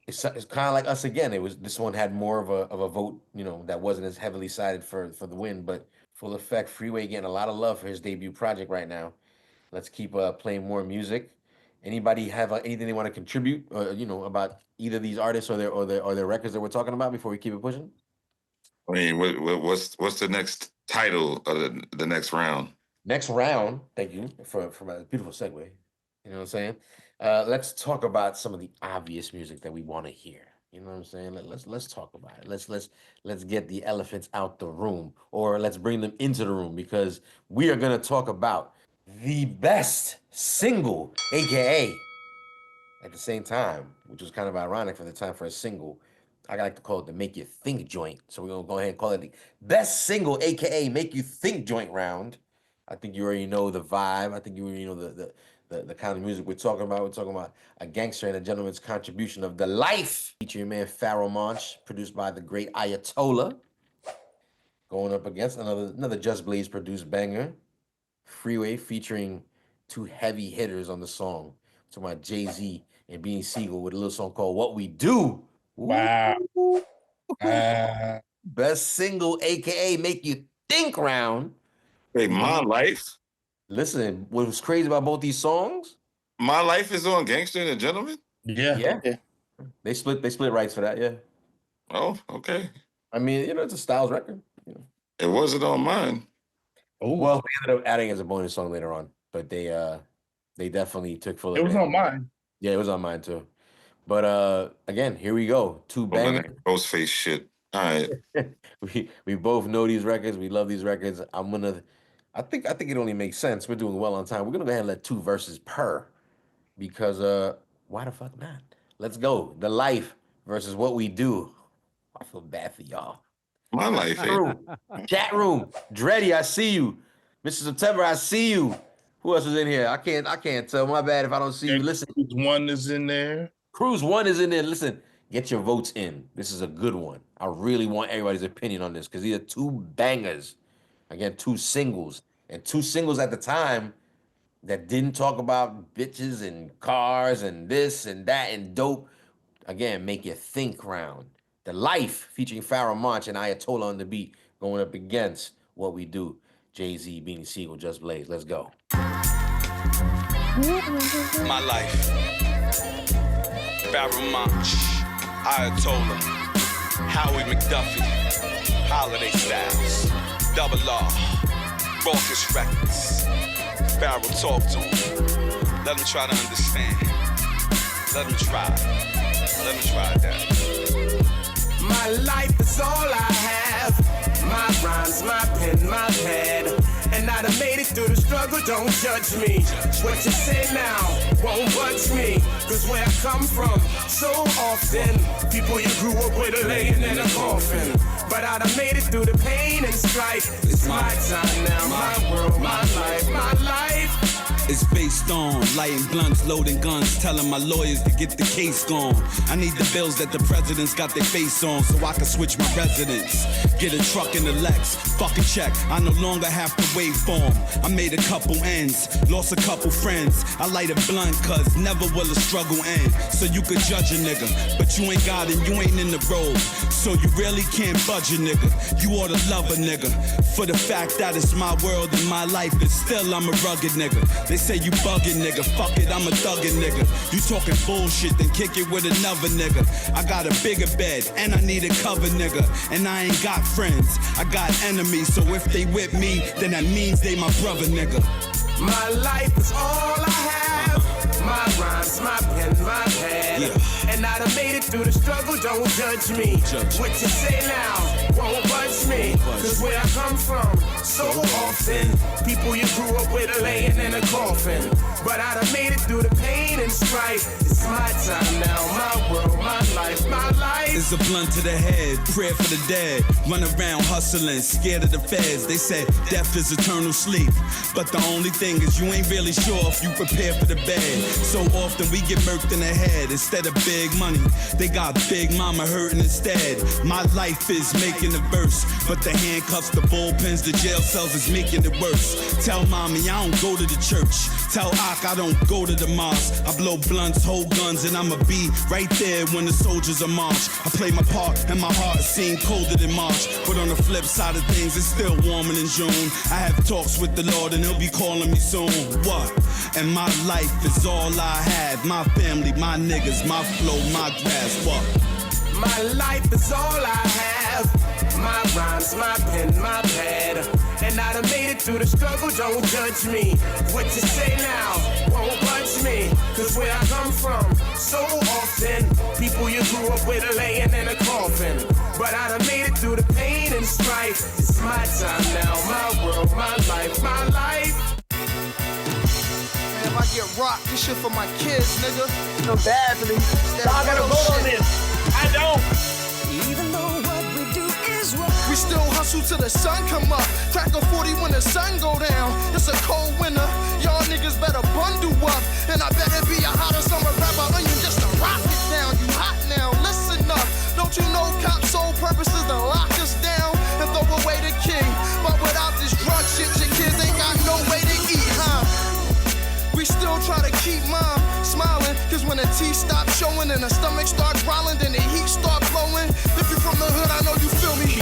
It's kind of like us again. This one had more of a vote, that wasn't as heavily sided for the win, but Full Effect, Freeway getting a lot of love for his debut project right now. Let's keep playing more music. Anybody have anything they want to contribute, about either of these artists or their records that we're talking about before we keep it pushing? I mean, what's the next title of the next round? Next round, thank you for a beautiful segue. You know what I'm saying? Let's talk about some of the obvious music that we want to hear. You know what I'm saying? Let's talk about it. Let's get the elephants out the room, or let's bring them into the room, because we are gonna talk about the best single, aka at the same time, which was kind of ironic for the time for a single. I like to call it the Make You Think joint. So we're gonna go ahead and call it the best single, aka Make You Think joint round. I think you already know the vibe. I think you already know the kind of music we're talking about. We're talking about A Gangster and a Gentleman's Contribution of the Life, featuring man Pharoah Monch, produced by the great Ayatollah. Going up against another Just Blaze produced banger, Freeway, featuring 2 heavy hitters on the song. We're talking about Jay-Z and Beanie Siegel with a little song called What We Do. Wow. Best single, aka Make You Think round. Wait, My Life? Listen, what was crazy about both these songs? My Life is on Gangster and a Gentleman? Yeah. They split rights for that, yeah. Oh, okay. I mean, it's a Styles record. It wasn't on mine. Oh, well, we ended up adding as a bonus song later on, but they definitely took full. It was on mine. Yeah, it was on mine too. But again, here we go. 2 bangers. Ghostface shit. All right. we both know these records. We love these records. I think it only makes sense. We're doing well on time. We're gonna go ahead and let 2 verses per, because why the fuck not? Let's go. The Life versus What We Do. I feel bad for y'all. My Life. Chat room. Dreddy, I see you. Mr. September, I see you. Who else is in here? I can't tell. My bad if I don't see you. Listen. Cruise 1 is in there. Cruise 1 is in there. Listen, get your votes in. This is a good one. I really want everybody's opinion on this, because these are 2 bangers. Again, 2 singles. And 2 singles at the time that didn't talk about bitches and cars and this and that and dope. Again, Make You Think round. The Life, featuring Pharoah Monch and Ayatollah on the beat, going up against What We Do. Jay-Z, Beanie Siegel, Just Blaze. Let's go. My Life. Pharoah Monch, Ayatollah, Howie McDuffie, Holiday Styles, Double R, Raucous Records. Pharoah, talk to him. Let him try to understand. Let him try. Let him try that. My life is all I have. My rhymes, my pen, my pad. And I done made it through the struggle, don't judge me. What you say now won't budge me. Cause where I come from, so often people you grew up with are laying in a coffin. But I done made it through the pain and strife. It's my time now, my world, my life, my life. It's based on lighting blunts, loading guns, telling my lawyers to get the case gone. I need the bills that the president's got their face on, so I can switch my residence. Get a truck in the Lex, fuck a check, I no longer have to wait for 'em. I made a couple ends, lost a couple friends. I light a blunt cause never will a struggle end. So you could judge a nigga, but you ain't got it, you ain't in the road. So you really can't budge a nigga, you ought to love a nigga. For the fact that it's my world and my life, and still I'm a rugged nigga. They say you bugging, nigga. Fuck it, I'm a thuggin', nigga. You talking bullshit, then kick it with another nigga. I got a bigger bed, and I need a cover, nigga. And I ain't got friends, I got enemies. So if they with me, then that means they my brother, nigga. My life is all I have. My rhymes, my pen, my pad. And I done made it through the struggle, don't judge me. What you say now won't budge me. Cause where I come from, so often, people you grew up with are laying in a coffin. But I done made it through the pain and strife. It's my time now, my world, my life, my life. It's a blunt to the head, prayer for the dead. Run around hustling, scared of the feds. They said death is eternal sleep. But the only thing is you ain't really sure if you prepare for the bed. So often we get murked in the head. Instead of big money, they got big mama hurting instead. My life is making the verse, but the handcuffs, the bullpens, the jail cells is making it worse. Tell mommy I don't go to the church. Tell Ak I don't go to the mosque. I blow blunts, hold guns, and I'ma be right there when the soldiers are march. I play my part, and my heart seems colder than March. But on the flip side of things, it's still warmer than June. I have talks with the Lord, and He'll be calling me soon. What? And my life is all I have. My family, my niggas, my flow, my grass. What? My life is all I have. My rhymes, my pen, my pad. And I done made it through the struggle, don't judge me. What you say now won't budge me. Cause where I come from, so often, people you grew up with are laying in a coffin. But I done made it through the pain and strife. It's my time now, my world, my life, my life. Man, if I get rocked, this shit for my kids, nigga. No bad for me. I gotta vote on this. I don't. Even though what we do is wrong, we still hustle till the sun come up. Crack a 40 when the sun go down. It's a cold winter. Y'all niggas better bundle up. And I better be a hotter summer rapper on you just to rock it down. You hot now, listen up. Don't you know cops' sole purpose is to lock us down and throw away the key? But without this drug shit, your kids ain't got no way to eat, huh? We still try to keep mom smiling, cause when the teeth stop showing and the stomach start growling, then the heat start blowing. If you from the hood, I know you feel me.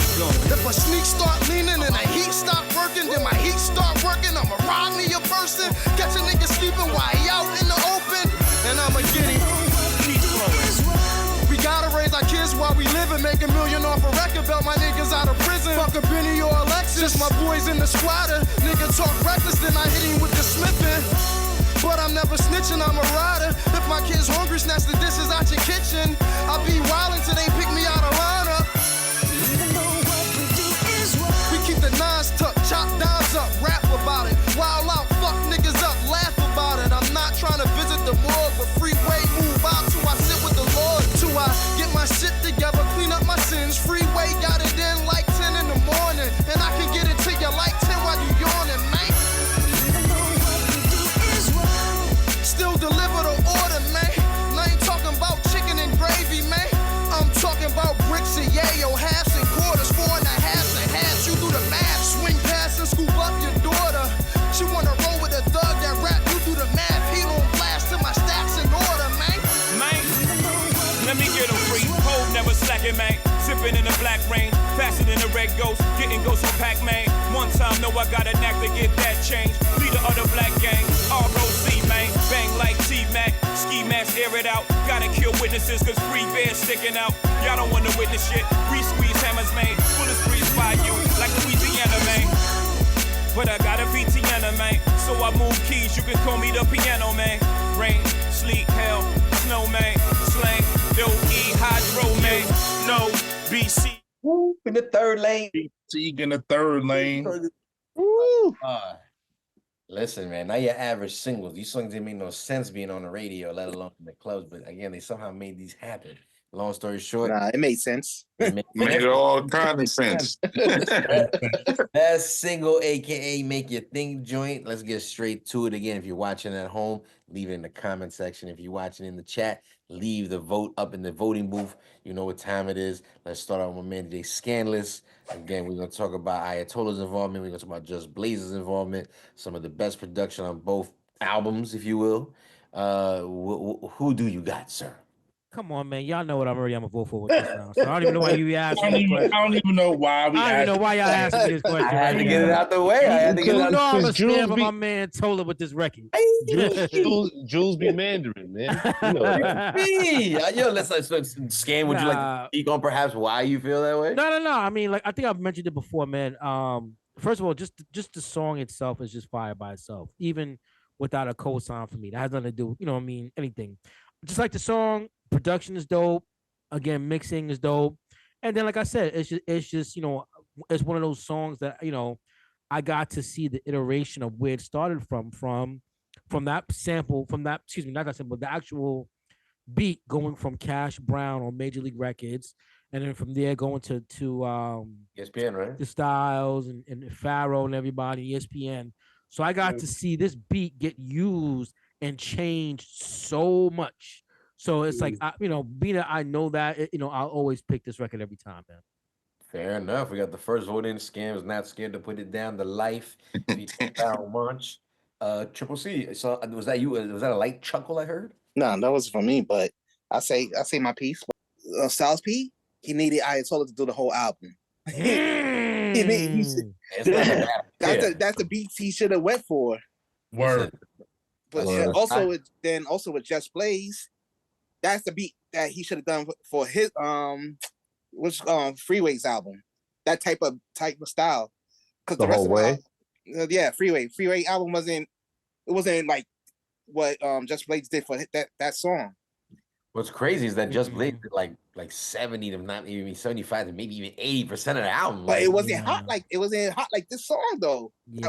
If a sneak start leaning and the heat stop working, then my heat start working. I'ma rob me a person, catch a nigga sleeping while he out in the open, and I'ma get him. We gotta raise our kids while we live and make $1 million off a record belt. My niggas out of prison. Fuck a Benny or a Lexus. My boys in the squatter. Nigga talk reckless, then I hit him with the smithing. But I'm never snitching, I'm a rider. If my kid's hungry, snatch the dishes out your kitchen. I'll be wildin' till they pick me out of lineup. Even though what we do is wrong, we keep the nines tucked, chop dimes up, rap about it. Wild out, fuck niggas up, laugh about it. I'm not trying to visit the morgue, but freeway move out till I sit with the Lord. Till I get my shit together, clean up my sins. Freeway got it in like 10 in the morning. And I can get it to you like 10 while you yawning, man. Still deliver the order, man. And I ain't talking about chicken and gravy, man. I'm talking about bricks and yayo, halves and quarters, 4 and a halves and halves. You do the math, swing past and scoop up your daughter. She wanna roll with a thug that rap, you do the math. Heat on blast till my stacks in order, man. Man, let me get 'em free. Cold never slacking, man. Sipping in the black rain, faster than the red ghost. Getting ghosts on Pac-Man. One time, know I got a knack to get that change. Leader of the black gang, ROC, man. Bang like T-Mac, ski mask, air it out. Gotta kill witnesses, cause free bears sticking out. Y'all don't wanna witness shit. We squeeze hammers, man. Bullets breeze by you, like Louisiana, man. But I got a VTN, man. So I move keys, you can call me the piano, man. Rain, sleet, hell, snow, man. Slang, L-E, hydro, man. No, BC. Woo, in the third lane. Teague in the third lane. Woo. Listen, man, now your average singles. These songs didn't make no sense being on the radio, let alone in the clubs. But again, they somehow made these happen. Long story short, Nah, it made sense. Made it all kind of sense. That single, aka Make Your Think joint. Let's get straight to it. Again, if you're watching at home, leave it in the comment section. If you're watching in the chat, leave the vote up in the voting booth. You know what time it is. Let's start out with my man DJ Scandalous. Again, we're going to talk about Ayatollah's involvement. We're going to talk about Just Blaze's involvement. Some of the best production on both albums, if you will. Who do you got, sir? Come on, man. Y'all know what I'm gonna vote for with this round. So I don't even know why you asking me this question. I don't even know why we I don't even know why y'all asking me this question. I had to get it out the way. I had to get it out the way. I'm a Jules stand for be- my man Tola with this record. Jules be Mandarin, man. You know. Yo, let's Scan. Would you like to speak on perhaps why you feel that way? No. I mean, like I think I've mentioned it before, man. First of all, just the song itself is just fire by itself. Even without a cosign for me. That has nothing to do, you know what I mean, anything. Just like the song, production is dope. Again, mixing is dope. And then, like I said, it's just it's one of those songs that I got to see the iteration of where it started from that sample, from that, excuse me, not that sample, the actual beat going from Cash Brown on Major League Records, and then from there going to ESPN, right? the Styles and Pharaoh and everybody, ESPN. So I got to see this beat get used and changed so much. So it's like, being that I know that, I'll always pick this record every time, man. Fair enough. We got the first vote in. Scams not scared to put it down. The life down munch. Triple C. So was that you? Was that a light chuckle I heard? No, that was for me, but I say my piece. Styles P, he needed Ayatollah to do the whole album. That's the beats he should have went for. Word. But also with Just Blaze, that's the beat that he should have done for his Freeway's album. That type of style. Because the rest whole of the Freeway album wasn't like what Just Blaze did for that song. What's crazy is that Just Blaze did like 70 to not even 75 to maybe even 80% of the album. But it wasn't hot like this song though. Yeah.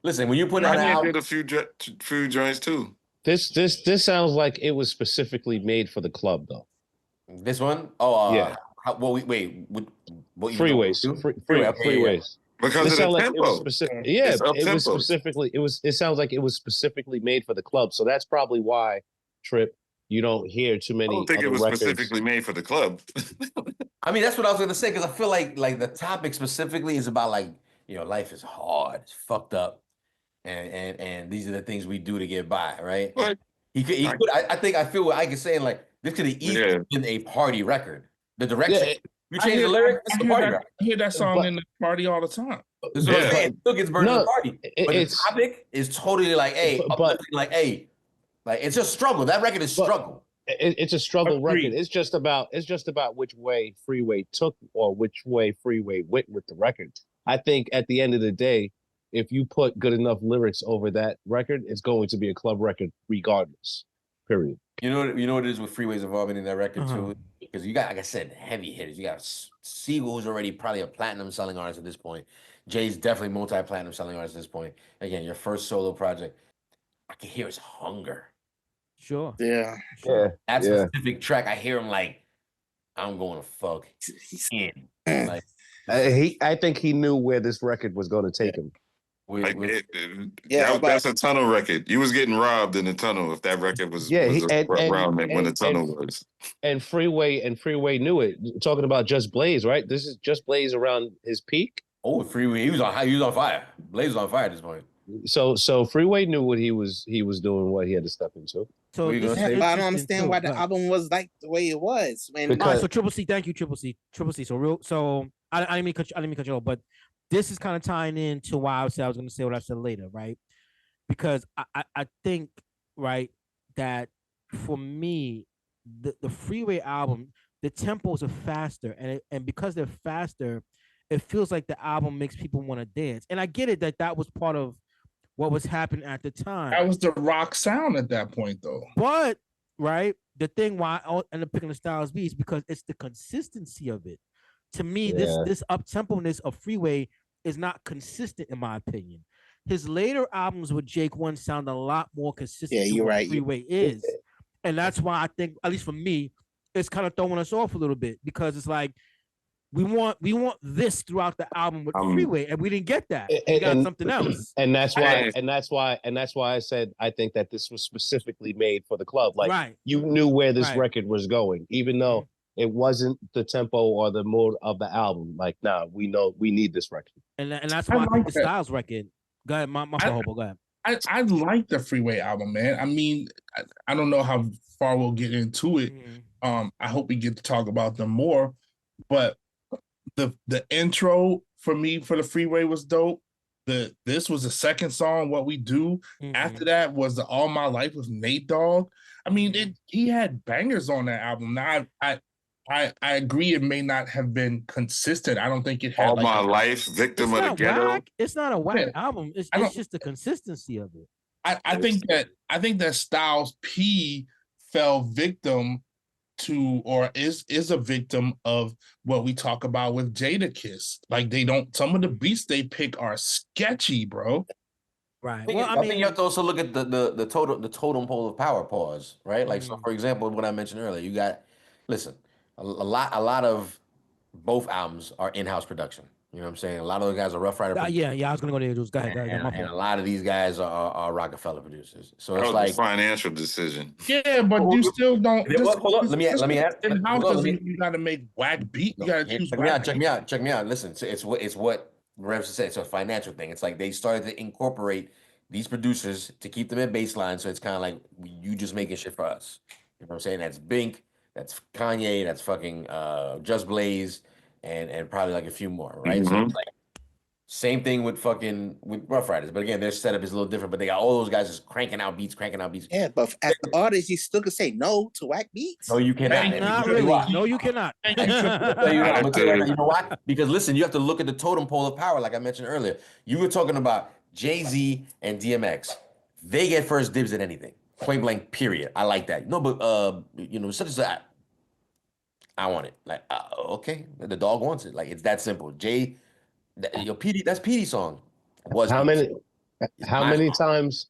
Listen, when you put out an album, did a few joints too. This sounds like it was specifically made for the club though. This one? Oh, yeah. Freeways. Freeways. Because of the tempo. It sounds like it was specifically made for the club. So that's probably why, Trip, you don't hear too many. I don't think it was specifically made for the club. I mean, that's what I was gonna say, because I feel like the topic specifically is about life is hard, it's fucked up, and these are the things we do to get by, right? What? I feel what I can say, like, this could have easily been a party record. The direction, you change the lyric, it's a party record. I hear that song in the party all the time. It still gets burned in the party. But the topic is totally like, it's a struggle. That record is struggle. It's a struggle record. It's just about which way Freeway took or which way Freeway went with the record. I think at the end of the day, if you put good enough lyrics over that record, it's going to be a club record regardless. Period. You know what it is with Freeway's involvement in that record too? Because you got, like I said, heavy hitters. You got Siegel, who's already probably a platinum selling artist at this point. Jay's definitely multi-platinum selling artist at this point. Again, your first solo project. I can hear his hunger. Sure. Yeah. Sure. That specific track, I hear him like, I'm going to fuck in. Like, I think he knew where this record was going to take him. That's a tunnel record. You was getting robbed in the tunnel if that record was around when the tunnel was. And Freeway knew it. Talking about Just Blaze, right? This is Just Blaze around his peak. Oh, Freeway, he was on fire. Blaze was on fire at this point. So Freeway knew what he was doing, what he had to step into. So I don't understand why the album was like the way it was. So Triple C, thank you, Triple C. So I didn't mean to cut you off, but this is kind of tying into why I was going to say what I said later, right? Because I think, right, that for me, the Freeway album, the tempos are faster, and because they're faster, it feels like the album makes people want to dance. And I get it that was part of what was happening at the time. That was the rock sound at that point, though. But, right, the thing why I ended up picking the Styles B is because it's the consistency of it. To me, this up-tempo-ness of Freeway is not consistent, in my opinion. His later albums with Jake One sound a lot more consistent than what Freeway is. And that's why I think, at least for me, it's kind of throwing us off a little bit, because it's like, we want this throughout the album with Freeway, and we didn't get that. We got something else. And that's why I said I think that this was specifically made for the club. Like, you knew where this record was going, even though it wasn't the tempo or the mood of the album. Like, nah, we know we need this record. And that's why I picked the Styles record. Go ahead, my Hobo, go ahead. I like the Freeway album, man. I mean, I don't know how far we'll get into it. I hope we get to talk about them more. But the intro for me for the Freeway was dope. This was the second song, What We Do. After that was the All My Life with Nate Dogg. I mean, he had bangers on that album. Now I agree. It may not have been consistent. I don't think it had All like My Life, It's Victim of the not Ghetto. whack. It's not a whack Yeah. album. I It's don't- just the consistency of it. I think that Styles P fell victim to, or is a victim of what we talk about with Jadakiss. Like some of the beats they pick are sketchy, bro. Right. Well, I think you have to also look at the totem pole of power. Pause. Right. Like so, for example, what I mentioned earlier, you got listen, a lot of both albums are in-house production. You know what I'm saying? A lot of those guys are Rough Rider producers. Yeah. I was gonna go there. Go ahead. And a lot of these guys are Rockefeller producers. So That it's was like a financial decision. Yeah, but you still don't. Hold on, let me ask. In-house doesn't mean you got to make whack beat. You got to choose. Check me out. Listen, so it's what Revs said. It's a financial thing. It's like they started to incorporate these producers to keep them at baseline. So it's kind of like you just making shit for us. You know what I'm saying? That's Bink, that's Kanye, that's fucking Just Blaze, and probably like a few more, right? So it's like same thing with Rough Riders, but again, their setup is a little different. But they got all those guys just cranking out beats. Yeah, but as an artist, you still can say no to whack beats. No, you cannot. Not really. No, you cannot. You know why? Because listen, you have to look at the totem pole of power, like I mentioned earlier. You were talking about Jay-Z and DMX. They get first dibs at anything. Point blank, period. I like that. No, but such as that. I want it. Like, okay, the dog wants it. Like, it's that simple. PD, that's PD song. How many times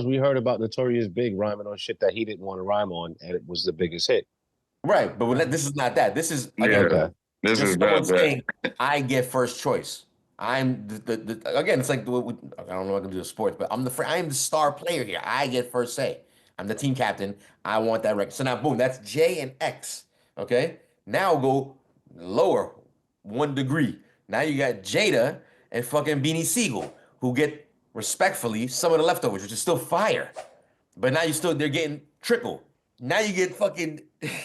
we heard about Notorious Big rhyming on shit that he didn't want to rhyme on, and it was the biggest hit. Right, but this is not that. This is This is not saying I get first choice. I'm the again. It's like I don't know what I can do with sports, but I am the star player here. I get first say. I'm the team captain. I want that record. So now, boom, that's J and X. Okay, now go lower 1 degree. Now you got Jada and fucking Beanie Siegel, who get respectfully some of the leftovers, which is still fire. But now they're getting trickle. Now you get fucking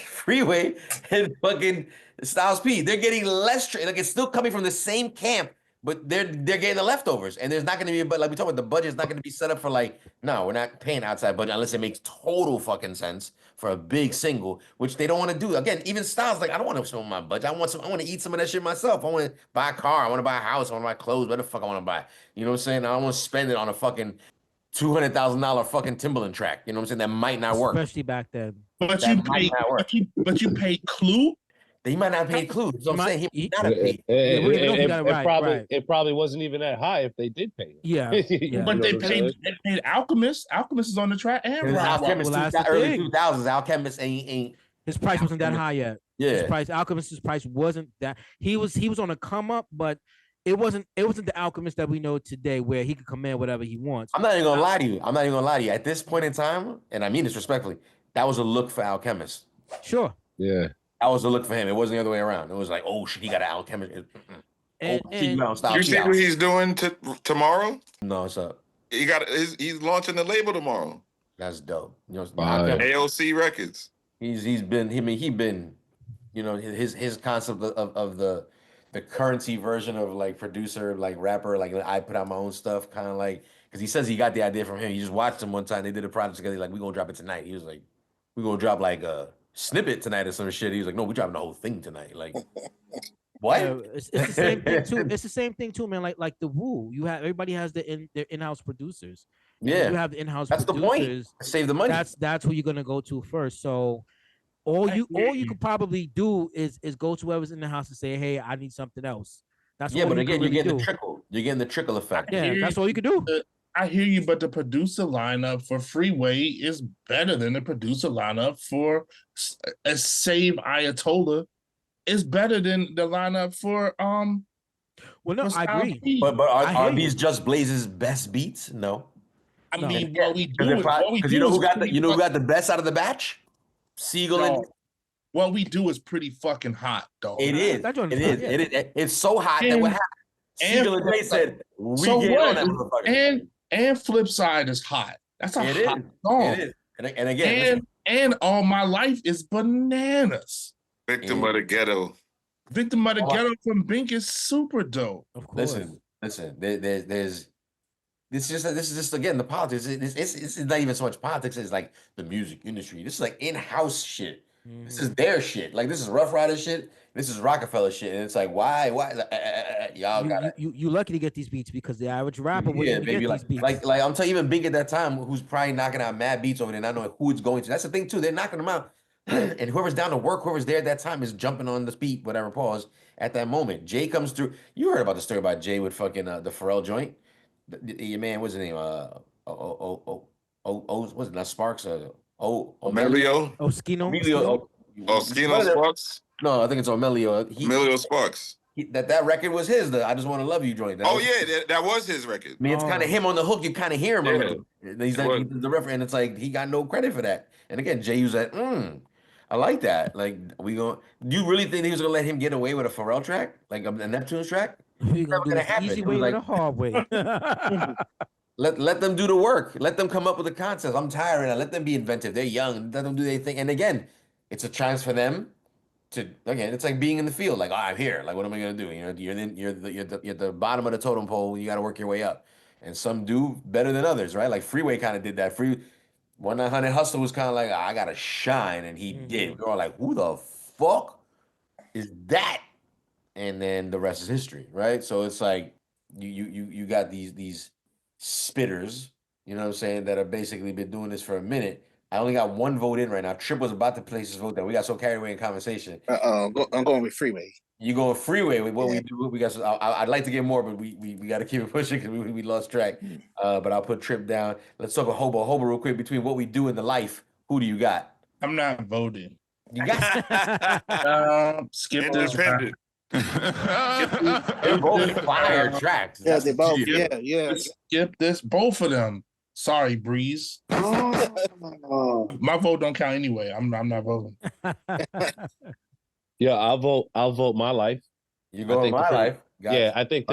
Freeway and fucking Styles P. They're getting less like it's still coming from the same camp, but they're getting the leftovers. And there's not gonna be, but like we talked about, the budget's not gonna be set up for like, no, we're not paying outside budget unless it makes total fucking sense for a big single, which they don't want to do. Again, even Styles like, I don't want to spend my budget. I want to eat some of that shit myself. I want to buy a car. I want to buy a house. I want to buy clothes. What the fuck I want to buy? You know what I'm saying? I don't want to spend it on a fucking $200,000 fucking Timberland track. You know what I'm saying? That might not work. Especially back then. But you pay Clue. He might not pay Clue. So I'm saying he might not have paid. It probably wasn't even that high if they did pay him. Yeah. But they paid Alchemist. Alchemist is on the track and Alchemist early 2000s. Alchemist ain't. His price wasn't that high yet. Yeah. Alchemist's price wasn't that. He was on a come up, but it wasn't the Alchemist that we know today where he could command whatever he wants. I'm not even gonna lie to you. At this point in time, and I mean this respectfully, that was a look for Alchemist. Sure. Yeah. That was a look for him. It wasn't the other way around. It was like, oh shit, he got an Alchemist. You see what he's doing tomorrow? No, what's up? He's launching the label tomorrow. That's dope. You know, AOC Records. He's been his concept of the currency version of like producer, like rapper, like I put out my own stuff, kind of like, because he says he got the idea from him. He just watched him one time. They did a project together. Like, we gonna drop it tonight. He was like, we gonna drop like a snippet tonight or some shit. He was like, no, we dropping the whole thing tonight. Like, what? Yeah, it's the same thing too. It's the same thing too, man. Like the Wu, everybody has their in-house producers. Yeah, you have the in-house. That's producers, the point. Save the money. That's who you're gonna go to first. So all you could probably do is go to whoever's in the house and say, hey, I need something else. That's but again, you're getting the trickle. You're getting the trickle effect. Yeah, that's all you can do. I hear you, but the producer lineup for Freeway is better than the producer lineup for Save Ayatollah. Is better than the lineup for Well, no, I agree. But are these Just Blaze's best beats? No. I mean, what we do because you know who got the best out of the batch? Siegel and. What we do is pretty fucking hot, though. It is. It's so hot that what happened? Siegel and Jay said, "We get on that motherfucker." And Flip Side is hot. That's a hot song. It is. And again, and All My Life is bananas. Victim of the Ghetto. Victim of the Ghetto from Bink is super dope. Of course. Listen. This is just again the politics. It's not even so much politics. It's like the music industry. This is like in-house shit. This is their shit. Like this is Rough Rider shit. This is Rockefeller shit. And it's like, why? Y'all gotta. You lucky to get these beats because the average rapper wouldn't Yeah, even baby. get Like, these beats. like I'm telling you, even Big at that time, who's probably knocking out mad beats over there, not knowing who it's going to. That's the thing too. They're knocking them out, and whoever's down to work, whoever's there at that time is jumping on the beat, whatever. Pause at that moment. Jay comes through. You heard about the story about Jay with fucking the Pharrell joint. Your man, what's his name? What's it? Not Sparks. Melio. Oh, Skino. Emilio. Skino Sparks. No, I think it's Melio. Emilio Sparks. That record was his. The I Just Want to Love You joint. That Oh was, yeah, that was his record. I mean, it's kind of him on the hook. You kind of hear him a Yeah. little. He's like he's the reference, and it's like he got no credit for that. And again, Jay used that. I like that. Like we going. Do you really think he was gonna let him get away with a Pharrell track, like a Neptune's track? We gonna do Never the easy It way was or like- the hard way. Let them do the work. Let them come up with a concept. I'm tired of that. Let them be inventive. They're young. Let them do their thing. And again, it's a chance for them to it's like being in the field. Like, I'm here. Like, what am I gonna do? You know, you're at the bottom of the totem pole. You got to work your way up. And some do better than others, right? Like Freeway kind of did that. 1-900 Hustle was kind of like, I gotta shine, and he did. We were all like, who the fuck is that? And then the rest is history, right? So it's like you got these spitters, you know what I'm saying, that have basically been doing this for a minute. I only got one vote in right now. Trip was about to place his vote down. We got so carried away in conversation. I'm going with Freeway. You going Freeway with what we do? We got. I'd like to get more, but we got to keep it pushing because we lost track. But I'll put Trip down. Let's talk about Hobo real quick. Between what we do in the life, who do you got? I'm not voting. You got skip this round. They're both fire tracks. Yeah, they both. Skip- Yeah. Skip this, both of them. Sorry, Breeze. My vote don't count anyway. I'm not voting. Yeah, I'll vote My Life. You go My Life. Yeah, I think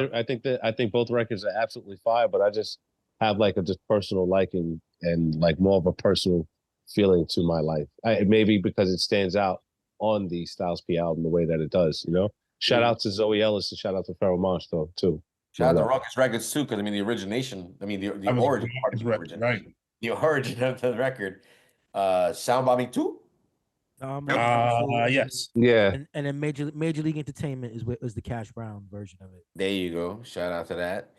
both records are absolutely fire, but I just have like a just personal liking and like more of a personal feeling to My Life. Maybe because it stands out on the Styles P album the way that it does, you know? Shout out to Zoe Ellis and shout out to Pharoah Monch though, too. Shout out to Ruckus Records too, because I mean the origination, I mean the origin part of the origin, right? The origin of the record. Sound Bombing 2? Yes. Yeah. And then Major League Entertainment is the Cash Brown version of it. There you go. Shout out to that.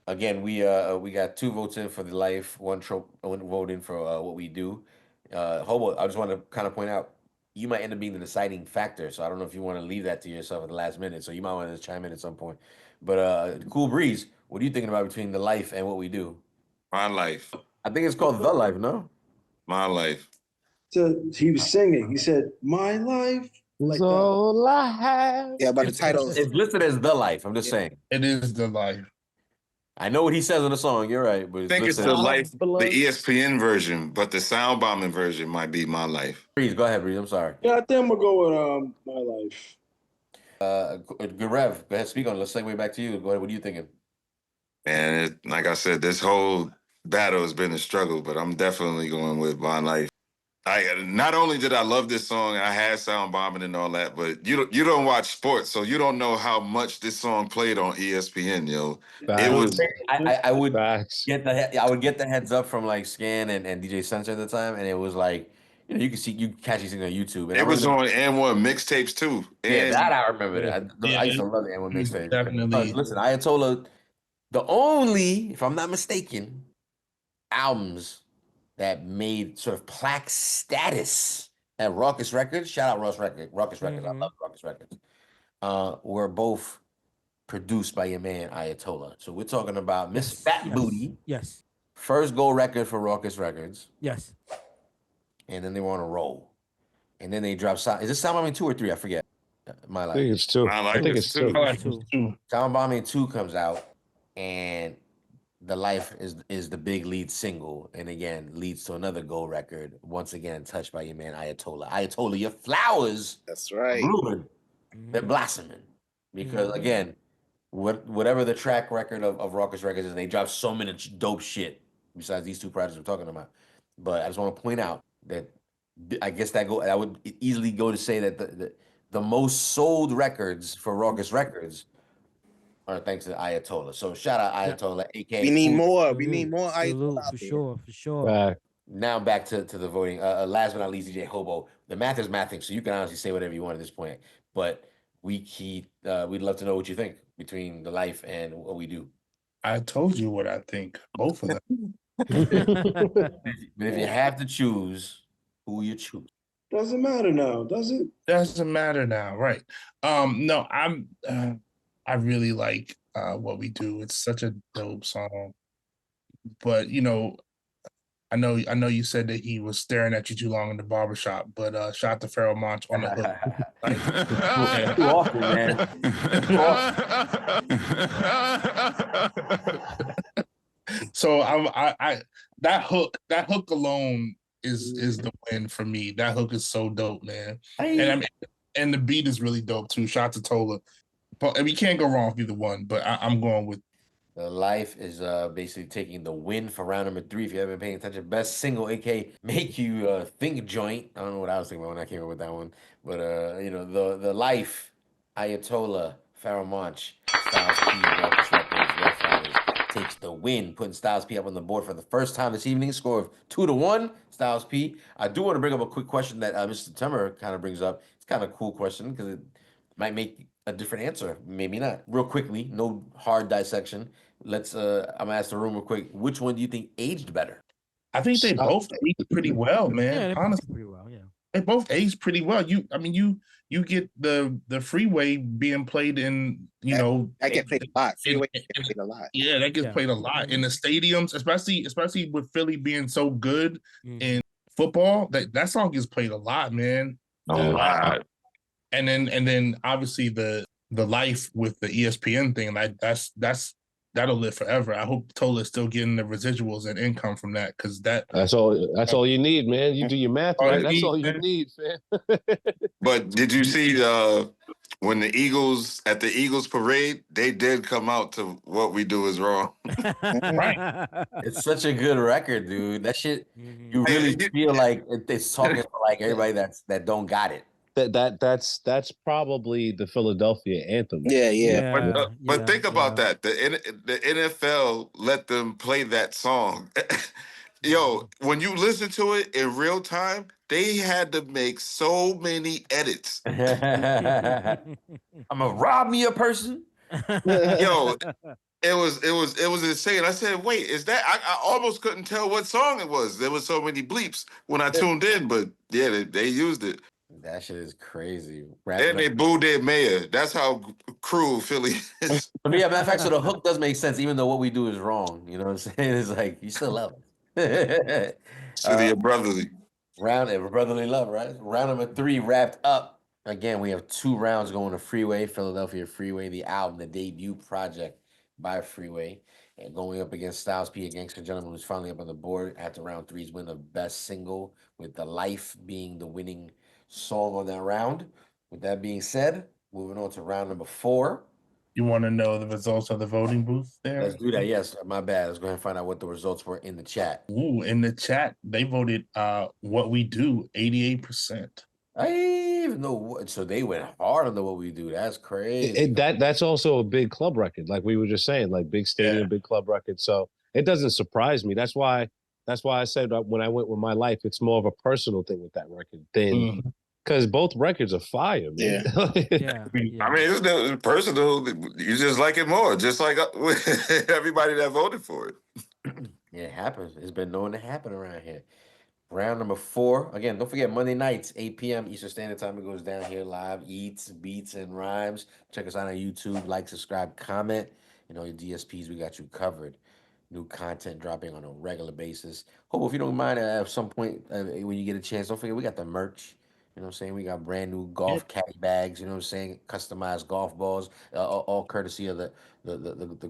Again, we got 2 votes in for the life, one vote in for what we do. Hobo, I just want to kind of point out, you might end up being the deciding factor. So I don't know if you want to leave that to yourself at the last minute. So you might want to chime in at some point. But Cool Breeze, what are you thinking about between the life and what we do? My Life. I think it's called The Life, no? My Life. So he was singing. He said, "My life." Like all I have. Yeah, but the title It's listed as The Life. I'm just saying. It is The Life. I know what he says in the song. You're right, but I think it's the life, the ESPN version, but the sound bombing version might be My Life. Breeze, go ahead, Breeze. I'm sorry. Yeah, I think I'm gonna go with My Life. Garev, go ahead, speak on it. Let's segue back to you. Go ahead. What are you thinking? And like I said, this whole battle has been a struggle, but I'm definitely going with My Life. Not only did I love this song, I had sound bombing and all that, but you don't watch sports, so you don't know how much this song played on ESPN, yo. It was. I would get the heads up from like Scan and DJ Sensor at the time, and it was like, you know, you catch these things on YouTube. And It was on N1 mixtapes too. Yeah, that I remember. Yeah. I used to love the N1 mixtape. Definitely. Listen, Ayatollah, the only, if I'm not mistaken, albums that made sort of plaque status at Raucous Records, shout out Raucous Records, I love Raucous Records, were both produced by your man Ayatollah. So we're talking about Miss Fat Booty. Yes. First gold record for Raucous Records. Yes. And then they were on a roll. And then they dropped Sound. Is this Sound Bombing 2 or 3? I forget. My Life. I think it's 2. My Life I think is it's 2. 2. Sound Bombing 2 comes out, and The Life is the big lead single, and again leads to another gold record. Once again, touched by your man Ayatollah. Ayatollah, your flowers. That's right. Blooming. They're blossoming because again, whatever the track record of Raucous Records is, they drop so many dope shit. Besides these 2 projects we're talking about, but I just want to point out that I guess I would easily go to say that the most sold records for Raucous Records are thanks to Ayatollah. So shout out Ayatollah, aka we need Cool. more. We need more Salute, Ayatollah out for there. sure, for sure. now back to the voting. Last but not least, DJ Hobo. The math is mathing, so you can honestly say whatever you want at this point. But we'd love to know what you think between the life and what we do. I told you what I think. Both of them. But if you have to choose, who you choose? Doesn't matter now, does it? Doesn't matter now, right? No, I really like what we do. It's such a dope song. But I know you said that he was staring at you too long in the barbershop, but shout to Pharoah Monch on the hook. Too often, man. So I that hook alone is the win for me. That hook is so dope, man. And the beat is really dope too. Shout to Tola. But we can't go wrong with either one, but I'm going with The Life is basically taking the win for round number 3. If you haven't been paying attention, best single, aka make you think joint. I don't know what I was thinking about when I came up with that one, but the Life, Ayatollah, Pharoah Monch, Styles P, Marcus Records, Rough Riders takes the win, putting Styles P up on the board for the first time this evening. Score of 2-1, Styles P. I do want to bring up a quick question that Mr. Temmer kind of brings up. It's kind of a cool question because it might make a different answer, maybe not. Real quickly, no hard dissection. Let's I'm gonna ask the room real quick. Which one do you think aged better? I think they both aged pretty well, man. Yeah, honestly, pretty well. Yeah, they both aged pretty well. You get the Freeway being played in that get played a lot. Freeway get played a lot. Yeah, that gets played a lot in the stadiums, especially with Philly being so good in football. That song gets played a lot, man. A lot. And then obviously the Life with the ESPN thing, that'll live forever. I hope Tola's still getting the residuals and income from that, because that's all you need, man. You do your math, right? That's all you need, man. But did you see when the Eagles at the Eagles parade, they did come out to What We Do Is Wrong. Right. It's such a good record, dude. That shit, you really feel like it's talking for like everybody that don't got it. That's probably the Philadelphia anthem. But think about that. The NFL let them play that song. Yo, when you listen to it in real time, they had to make so many edits. I'm gonna rob me a person. Yo, it was insane. I said, wait, is that? I almost couldn't tell what song it was. There was so many bleeps when I tuned in, but yeah, they used it. That shit is crazy. And they booed their mayor. That's how cruel Philly is. But yeah, matter of fact, so the hook does make sense, even though what we do is wrong. You know what I'm saying? It's like you still love it. City of brotherly. Brotherly love, right? Round number 3 wrapped up. Again, we have 2 rounds going to Freeway, Philadelphia Freeway, the album, the debut project by Freeway, and going up against Styles P, a Gangster Gentleman, who's finally up on the board after round 3's win of best single, with The Life being the winning song on that round. With that being said, moving on to round number 4. You want to know the results of the voting booth there? Let's do that. Yes, my bad. Let's go ahead and find out what the results were in the chat. Ooh, in the chat, they voted What We Do, 88%. I didn't even know what, so they went hard on the What We Do. That's crazy. That's also a big club record, like we were just saying, like big stadium, big club record. So it doesn't surprise me. That's why I said when I went with My Life, it's more of a personal thing with that record than because both records are fire, man. I mean, it's personal. You just like it more, just like everybody that voted for it. Yeah, it happens. It's been known to happen around here. Round number 4. Again, don't forget, Monday nights, 8 p.m. Eastern Standard Time. It goes down here live. Eats, Beats, and Rhymes. Check us out on YouTube. Like, subscribe, comment. Your DSPs, we got you covered. New content dropping on a regular basis. Hope if you don't mind, at some point when you get a chance, don't forget we got the merch. You know what I'm saying? We got brand new golf caddy bags, you know what I'm saying? Customized golf balls, all courtesy of the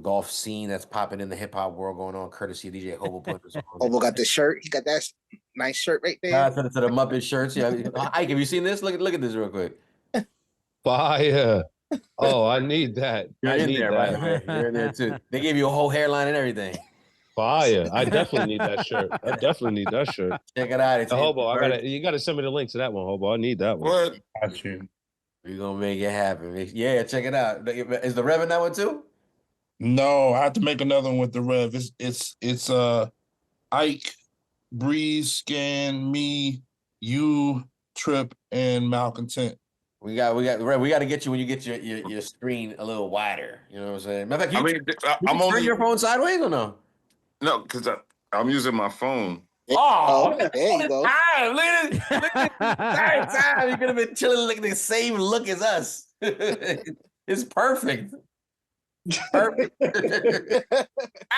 golf scene that's popping in the hip hop world going on, courtesy of DJ Hobo. Hobo got the shirt. He got that nice shirt right there. To the Muppet shirts. Yeah. Ike, have you seen this? Look at this real quick. Fire. Oh, I need that. You're in there, right? You're in there too. They gave you a whole hairline and everything. Fire. I definitely need that shirt. Check it out. It's Hobo, you gotta send me the link to that one, Hobo. I need that one. What? Got you. We're gonna make it happen. Yeah, check it out. Is the Rev in that one too? No, I have to make another one with the Rev. It's Ike, Breeze, Scan, me, you, Trip, and Malcontent. We got to get you when you get your screen a little wider. You know what I'm saying? Matter of fact, I'm only turn your phone sideways or no? No, because I'm using my phone. Oh, there you go. Time. Look at this. Look at this time. You could have been chilling, looking the same look as us. It's perfect. Perfect.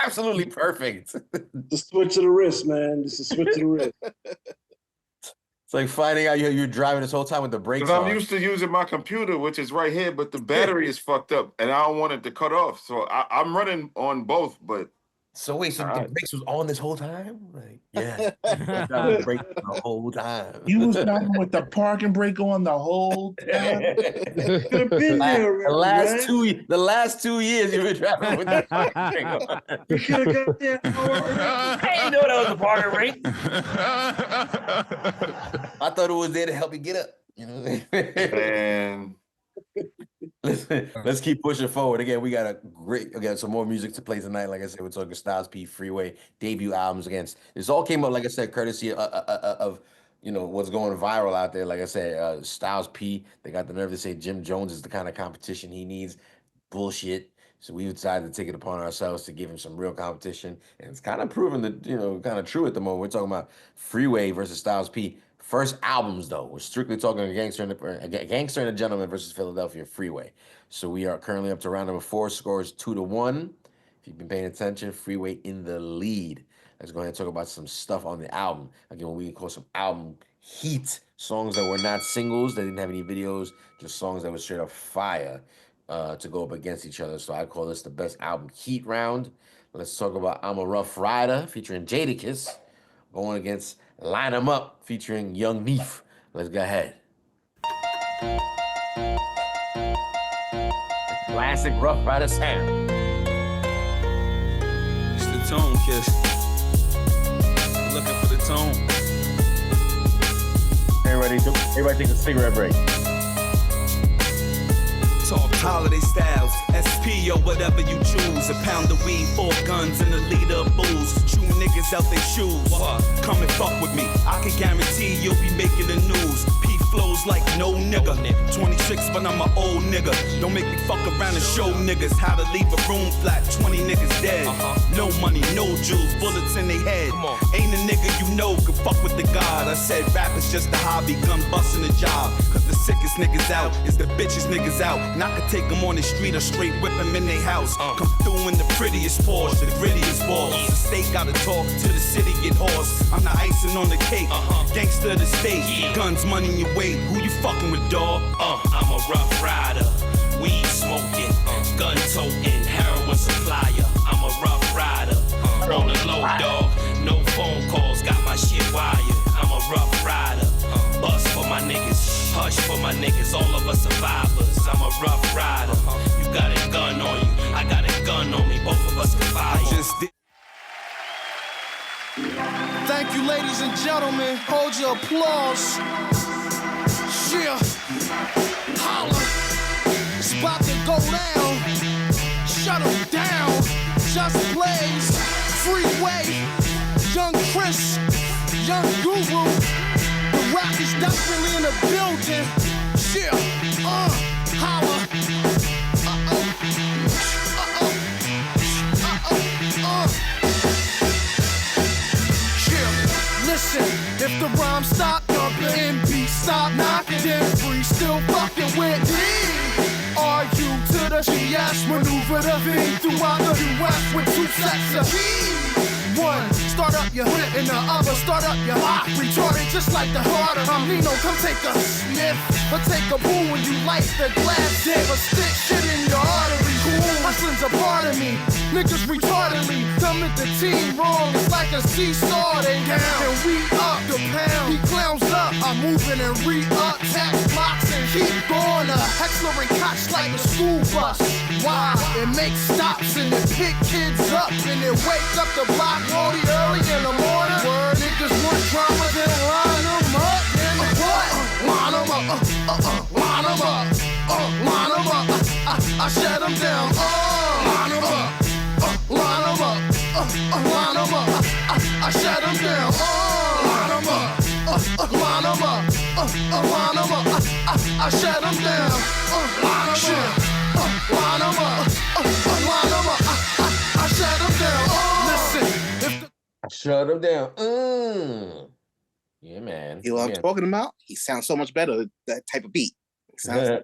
Absolutely perfect. The switch of the wrist, man. Just a switch of the wrist. It's like finding out you're driving this whole time with the brakes Because on. I'm used to using my computer, which is right here, but the battery is fucked up, and I don't want it to cut off. So I'm running on both, but. So wait, so the brakes was on this whole time? Like, yeah, the brakes the whole time. You was driving with the parking brake on the whole time. Could have been there. The last 2 years you've been driving with the parking brake on. You could have got there. I didn't know that was the parking brake. I thought it was there to help you get up. You know what I'm saying? And let's keep pushing forward. Again, we got some more music to play tonight. Like I said, we're talking Styles P Freeway debut albums against. This all came up, like I said, courtesy of what's going viral out there. Like I said, Styles P. They got the nerve to say Jim Jones is the kind of competition he needs. Bullshit. So we decided to take it upon ourselves to give him some real competition, and it's kind of proven that kind of true at the moment. We're talking about Freeway versus Styles P. First albums, though, we're strictly talking Gangster and a Gentleman versus Philadelphia Freeway. So we are currently up to round number 4. Scores 2-1. If you've been paying attention, Freeway in the lead. Let's go ahead and talk about some stuff on the album. Again, what we can call some album heat. Songs that were not singles, that didn't have any videos, just songs that were straight up fire to go up against each other. So I call this the best album heat round. Let's talk about I'm a Rough Rider featuring Jadakiss going against Line 'Em Up featuring Young Neef. Let's go ahead. Classic Rough Rider sound. It's the tone, Kiss. Looking for the tone. Everybody take a cigarette break. Talk holiday styles, SP or whatever you choose. A pound of weed, 4 guns, and a liter of booze. Shoot niggas out their shoes. Come and fuck with me. I can guarantee you'll be making the news. P flows like no nigga. 26, but I'm an old nigga. Don't make me fuck around and show niggas how to leave a room flat. 20 niggas dead. No money, no jewels, bullets in their head. Ain't a nigga you know could fuck with the God. I said rap is just a hobby, gun busting a job. Cause the sickest niggas out is the bitches niggas out. And I could take them on the street or straight whip them in their house. Come through in the prettiest Porsche, the grittiest balls. The state gotta talk to the city, get hoarse. I'm the icing on the cake, gangster of the state. Guns, money in your weight, who you fucking with, dawg? I'm a rough rider, weed smoking, gun toting, heroin supplier. I'm a rough rider, on the low dog, no phone calls, got my shit wired. I'm a rough rider, bust for my niggas, hush for my niggas, all of us survivors. I'm a rough rider, you got a gun on you, I got a gun on me, both of us can fire. Thank you, ladies and gentlemen. Hold your applause. Yeah. Holla. It's about to go down. Shut them down. Just Blaze. Freeway. Young Chris. Young Guru. The rock is definitely in the building. Yeah. Holla. Listen, if the rhyme stop jumping and beat stop knocking, then free still fucking with me. Are you to the GS maneuver the V throughout the US with 2 sets of keys? One, start up your hip, and the other start up your lock. Retarded just like the harder. I'm Nino, come take a sniff, or take a boo when you light the glass dip, or stick shit in your artery. Hustling's a part of me, niggas retardedly come at the team wrong. It's like a seesaw, they down, and we up the pound. He clowns up, I'm moving and re-up, tax blocks and keep going. Heckler and Koch like a school bus. Why? It makes stops and it pick kids up and it wake up the block early in the morning. Word, niggas want drama, then line them up. Then what? Line them up, line them up, line them up. I shut them down. Line them up, line them up, line them up. I shut them down. line 'em up, line 'em up, I shut 'em down, line 'em up, line 'em up, line 'em up, I shut 'em down. Listen, if the Shut him down. Yeah, man. You know what I'm talking about? He sounds so much better, that type of beat. It sounds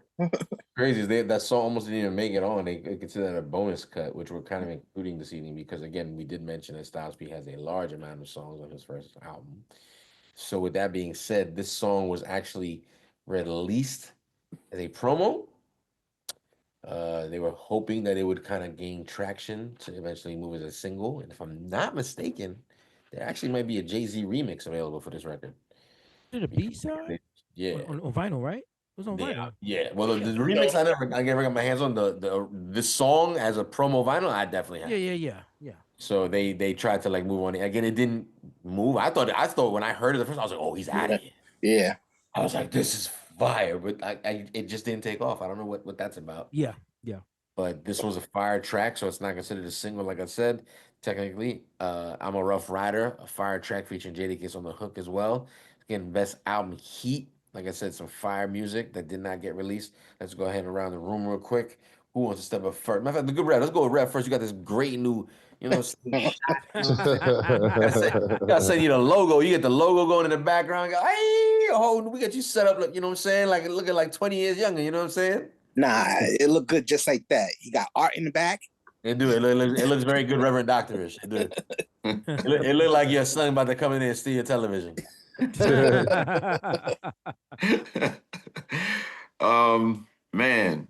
Crazy. That song almost didn't even make it on. They consider that a bonus cut, which we're kind of including this evening because, again, we did mention that Styles P has a large amount of songs on his first album. So, with that being said, this song was actually released as a promo. They were hoping that it would kind of gain traction to eventually move as a single. And if I'm not mistaken, there actually might be a Jay-Z remix available for this record. Did a B-side? Yeah. On vinyl, right? It was on vinyl. Yeah. Well, the remix I never got my hands on. This song as a promo vinyl, I definitely have. Yeah. So they tried to like move on it. Again, it didn't move. I thought when I heard it the first, I was like, oh, he's out of here. Yeah. I was like, this is fire, but it just didn't take off. I don't know what that's about. Yeah. But this was a fire track, so it's not considered a single, like I said. Technically, I'm a Rough Rider, a fire track featuring Jadakiss on the hook as well. Again, best album Heat. Like I said, some fire music that did not get released. Let's go ahead and around the room real quick. Who wants to step up first? Matter of fact, the good Rev. Let's go with Rev first. You got this great new, gotta send you the logo. You get the logo going in the background. Go, hey, we got you set up, you know what I'm saying? Like looking like 20 years younger, you know what I'm saying? Nah, it looked good just like that. You got art in the back. It do. It looks very good, Reverend Doctorish. It do. It look like your son about to come in there and steal your television. Man,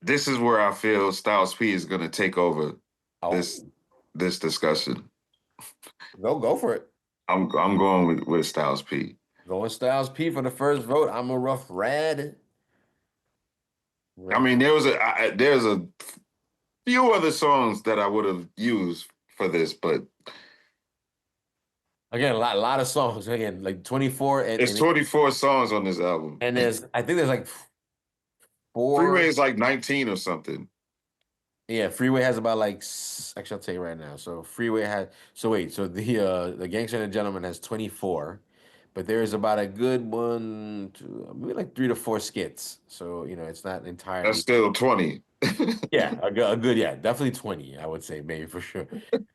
this is where I feel Styles P is gonna take over this discussion. Go for it. I'm going with Styles P. Going Styles P for the first vote. I'm a Rough Rad. I mean, there's a few other songs that I would have used for this, but again, a lot of songs. Again, like 24. It's 24 songs on this album, and I think there's like 4. Freeway is like 19 or something. Yeah, Freeway has about like. Actually, I'll tell you right now. So Freeway had. So wait. So the Gangsta and the Gentleman has 24. But there's about a good 1, 2, maybe like 3 to 4 skits. So, it's not entirely. That's still 20. Yeah, a good, definitely 20, I would say, maybe for sure.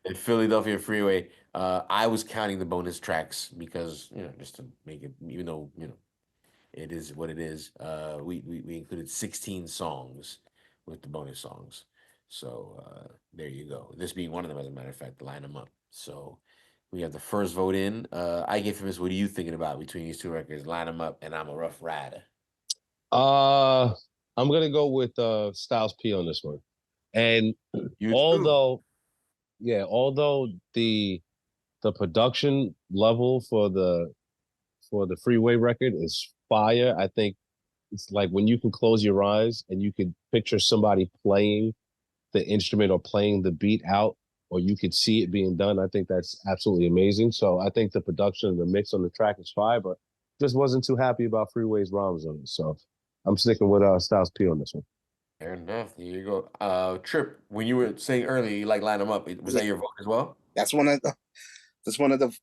In Philadelphia Freeway, I was counting the bonus tracks because, just to make it, even though, it is what it is. We included 16 songs with the bonus songs. So there you go. This being one of them, as a matter of fact, to line them up. So we have the first vote in. I Get Famous. What are you thinking about between these two records? Line them up, and I'm a Rough Rider. I'm gonna go with Styles P on this one. And although the production level for the Freeway record is fire, I think it's like when you can close your eyes and you could picture somebody playing the instrument or playing the beat out, or you could see it being done. I think that's absolutely amazing. So I think the production and the mix on the track is fire, but just wasn't too happy about Freeway's rhymes on it. So I'm sticking with Styles P on this one. Fair enough. There you go. Trip, when you were saying earlier you like Line 'Em Up, was that your vote as well? That's one of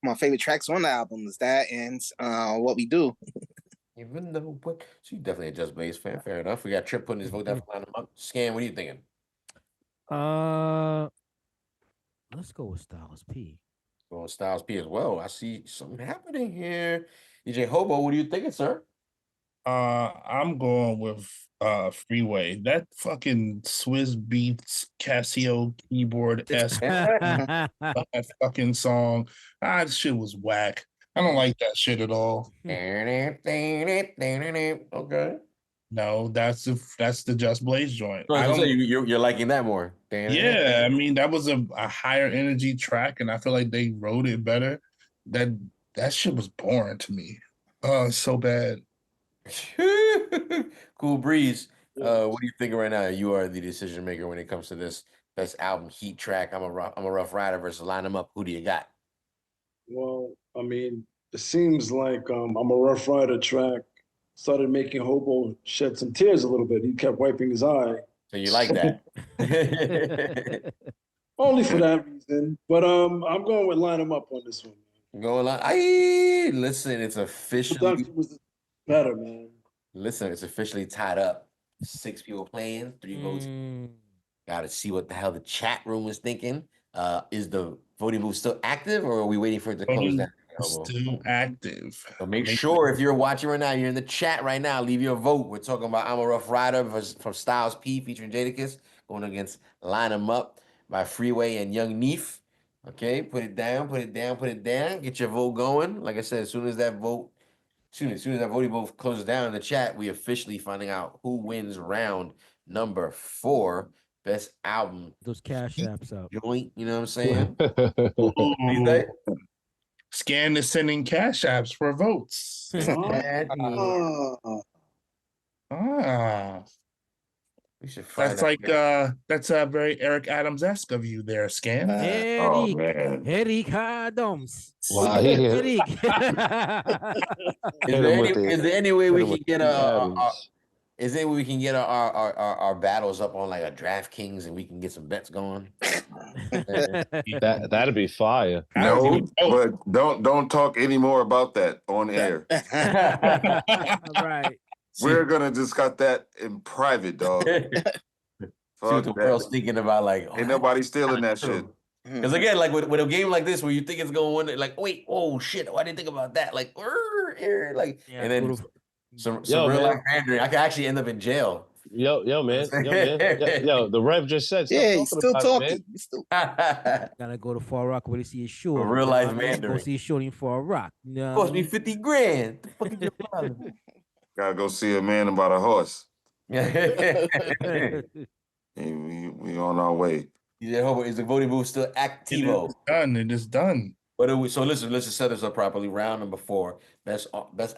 my favorite tracks on the album is that and What We Do. Even though what? So you definitely a Just Blaze fan. Fair enough. We got Trip putting his vote down for Line 'Em Up. Scan, what are you thinking? Let's go with Styles P. Going Styles P as well. I see something happening here. DJ Hobo, what are you thinking, sir? I'm going with Freeway. That fucking Swiss Beats Casio keyboard esque that fucking song. That shit was whack. I don't like that shit at all. Okay. No, that's the Just Blaze joint. So you're liking that more. Yeah, I mean that was a higher energy track, and I feel like they wrote it better. That shit was boring to me. Oh, so bad. Cool Breeze. What are you thinking right now? You are the decision maker when it comes to this album Heat track. I'm a Rough Rider versus Line 'Em Up. Who do you got? Well, I mean, it seems like I'm a Rough Rider track started making Hobo shed some tears a little bit. He kept wiping his eye. So you like that? Only for that reason. But I'm going with Line 'Em Up on this one. Going on. Aye, listen, it's Production officially. was better, man. Listen, it's officially tied up. 6 people playing, 3 votes. Got to see what the hell the chat room is thinking. Is the voting booth still active, or are we waiting for it to close down? Still active. So make sure if you're watching right now, you're in the chat right now, leave your vote. We're talking about I'm a Rough Rider from Styles P featuring Jadakiss going against Line 'Em Up by Freeway and Young Neef. Okay, put it down, put it down, put it down. Get your vote going. Like I said, as soon as that voting booth closes down in the chat, we officially finding out who wins round number 4. Best album. Those cash apps up. Joint, you know what I'm saying? Ooh. Scan is sending cash apps for votes. We should find That's out. like that's very Eric Adams-esque of you there, Scan. Eric Adams. Wow, Eric. Is there any way we can get is there any way we can get our battles up on like a DraftKings and we can get some bets going? That'd be fire. No, but don't talk any more about that on air. Right. We're gonna discuss that in private, dog. See what the world's thinking about, like, ain't nobody stealing that shit. Because again, like with a game like this, where you think it's going to like, wait, oh shit, I didn't think about that. Like, like, and then some real life pandering. I could actually end up in jail. Yo, man. Yo, the Rev just said. Yeah, he's still talking. Gotta go to Far Rock where they see a short. Real life mandering. Go see a short in Far Rock. No. Cost me $50 grand. The fuck is your problem? Gotta go see a man about a horse. We on our way. Yeah, is the voting booth still activo? It is done. What are we? So listen, let's just set this up properly. Round number 4, best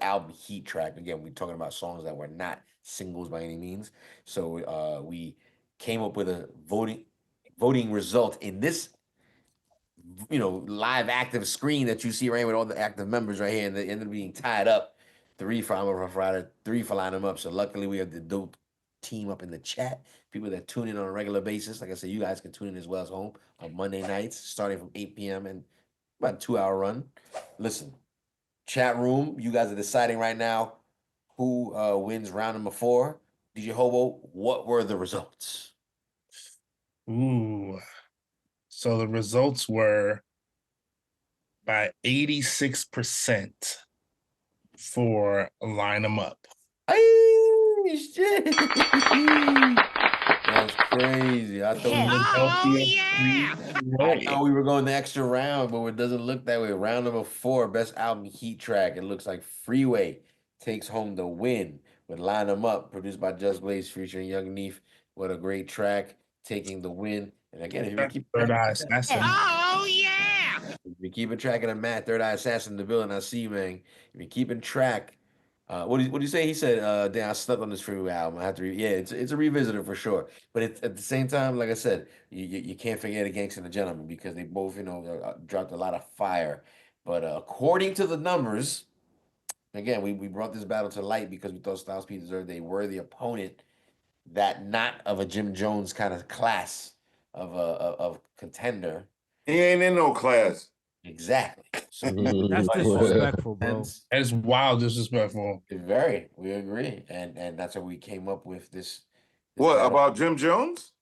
album heat track. Again, we're talking about songs that were not singles by any means. So we came up with a voting result in this, live active screen that you see right with all the active members right here, and they ended up being tied up. 3 for I'm a Rough Rider, 3 for Line 'Em Up. So luckily we have the dope team up in the chat. People that tune in on a regular basis. Like I said, you guys can tune in as well as home on Monday nights, starting from 8 p.m. and about a 2-hour run. Listen, chat room, you guys are deciding right now who wins round number 4. DJ Hobo, what were the results? Ooh. So the results were by 86% for Line 'Em Up. Hey, shit. That's crazy. I thought we were going the extra round, but it doesn't look that way. Round number 4, best album heat track. It looks like Freeway takes home the win with Line 'Em Up, produced by Just Blaze featuring Young Neef. What a great track, taking the win. And again, if you keep Third Eye Assassin. if you're keeping track of the Matt, Third Eye Assassin in the building, I see you, man. If you're keeping track, what do you say? He said, "Damn, I slept on this Freeway album. I have to it's a revisitor for sure." But at the same time, like I said, you can't forget a Gangsta and a Gentleman because they both, dropped a lot of fire. But according to the numbers, again, we brought this battle to light because we thought Styles P deserved a worthy opponent, that not of a Jim Jones kind of class of contender. He ain't in no class. Exactly. So that's disrespectful, bro. That is wild disrespectful. Very, we agree, and that's what we came up with this. What battle. about Jim Jones?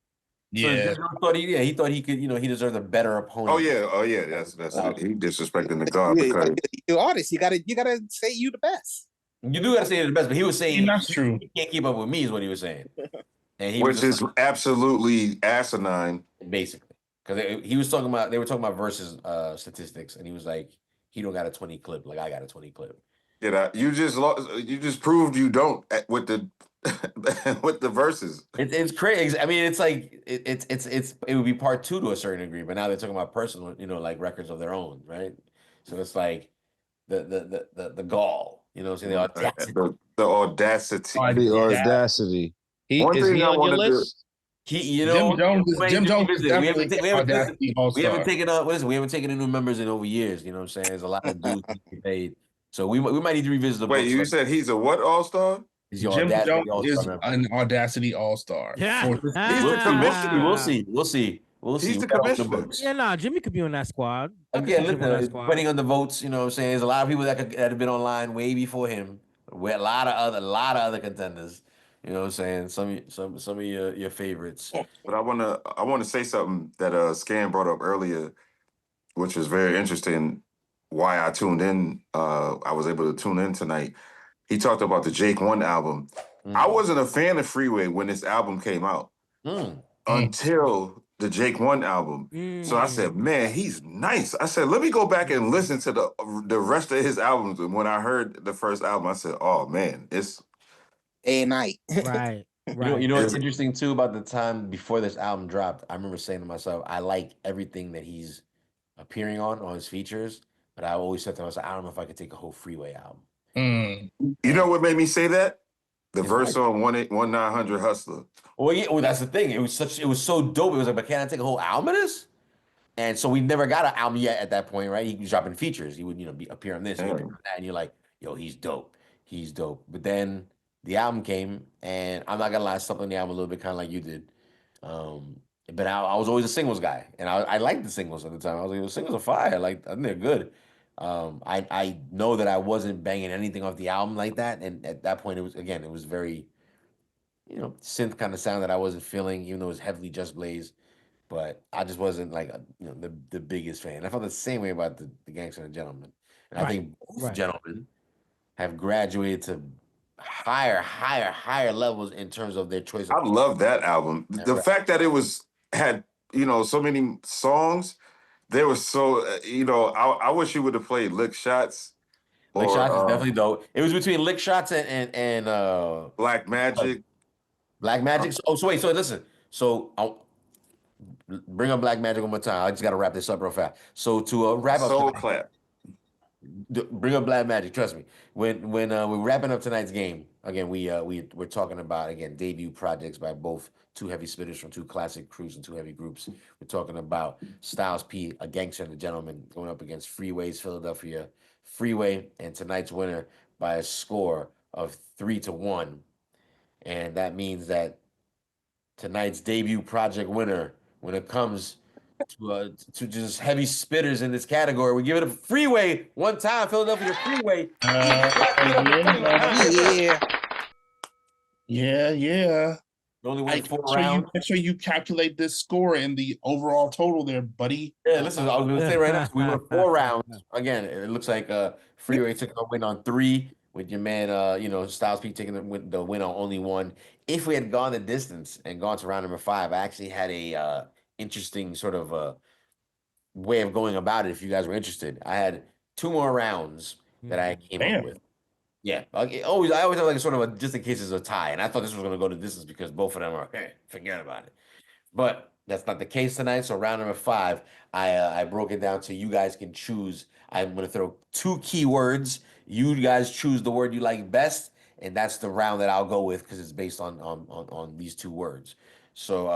Yeah, so he thought he could, he deserved a better opponent. Oh yeah, that's it. He disrespecting the God because you're artist. You gotta say you the best. You do gotta say you're the best, but he was saying that's true. He can't keep up with me, is what he was saying, and which is absolutely asinine, basically. Because they were talking about versus statistics, and he was like, he don't got a 20 clip, like I got a 20 clip. You just proved you don't with the with the verses. It's crazy. I mean, it's like it would be part 2 to a certain degree, but now they're talking about personal, like records of their own, right? So it's like the gall, the audacity. The audacity. The audacity. One is thing he I on your want to do. list? Jim Jones is definitely Audacity we haven't All-Star. taken in new members in over years. You know what I'm saying? There's a lot of dudes paid, so we might need to revisit the. Wait, you said he's a what All-Star? Jim Jones is an Audacity All-Star. Yeah. We'll see. We'll see. He's We the got on the commissioner. books. Yeah, nah, Jimmy could be on that squad. I could Again, see Jimmy on that listen, squad. depending on the votes, you know what I'm saying? There's a lot of people that have been online way before him. With a lot of other contenders. You know what I'm saying? Some of your favorites. But I wanna say something that Scan brought up earlier, which was very interesting. Why I tuned in, I was able to tune in tonight. He talked about the Jake One album. I wasn't a fan of Freeway when this album came out until the Jake One album. So I said, man, he's nice. I said, let me go back and listen to the rest of his albums. And when I heard the first album, I said, oh man, it's A night. Right. You know what's interesting too about the time before this album dropped? I remember saying to myself, I like everything that he's appearing on his features, but I always said to myself, I don't know if I could take a whole Freeway album. You know what made me say that? The verse on 1900 Hustler. Well, yeah, well, that's the thing. It was so dope. It was like, but can I take a whole album of this? And so we never got an album yet at that point, right? He was dropping features. He would, appear on this, appear on that, and you're like, yo, he's dope. He's dope. But then the album came, and I'm not gonna lie, I slept on the album a little bit, kind of like you did. But I was always a singles guy, and I liked the singles at the time. I was like, the singles are fire. I think they're good. I know that I wasn't banging anything off the album like that, and at that point, it was very, synth kind of sound that I wasn't feeling, even though it was heavily Just Blaze. But I just wasn't like the biggest fan. I felt the same way about the Gangster and the Gentleman, and I think both gentlemen have graduated to higher levels in terms of their choice. I love that album. The fact that it had so many songs. They were so I wish you would have played Lick Shots. Lick Shots is definitely dope. It was between Lick Shots and Black Magic. Black Magic. So wait. So listen. So I'll bring up Black Magic one more time. I just got to wrap this up real fast. So to wrap up, Soul Clap. Bring up Black Magic. Trust me. When we're wrapping up tonight's game, again, we're talking about debut projects by both two heavy spitters from two classic crews and two heavy groups. We're talking about Styles P, a Gangster and a Gentleman, going up against Freeway's Philadelphia Freeway, and tonight's winner by a score of 3-1, and that means that tonight's debut project winner, when it comes to just heavy spitters in this category, we give it a Freeway one time. Philadelphia Freeway. Yeah. Only won 4 rounds. rounds. Make sure you calculate this score and the overall total there, buddy. Yeah, listen, I was going to say right now, we won 4 rounds. Again, it looks like Freeway took a win on 3, with your man, Styles P taking the win on only 1. If we had gone the distance and gone to round number 5, I actually had a interesting sort of way of going about it. If you guys were interested, I had 2 more rounds that I came up with. Yeah, I always have like a sort of just in case it's a tie, and I thought this was going to go to distance because both of them are forget about it. But that's not the case tonight. So round number 5, I broke it down so you guys can choose. I'm going to throw 2 keywords. You guys choose the word you like best, and that's the round that I'll go with because it's based on these 2 words. So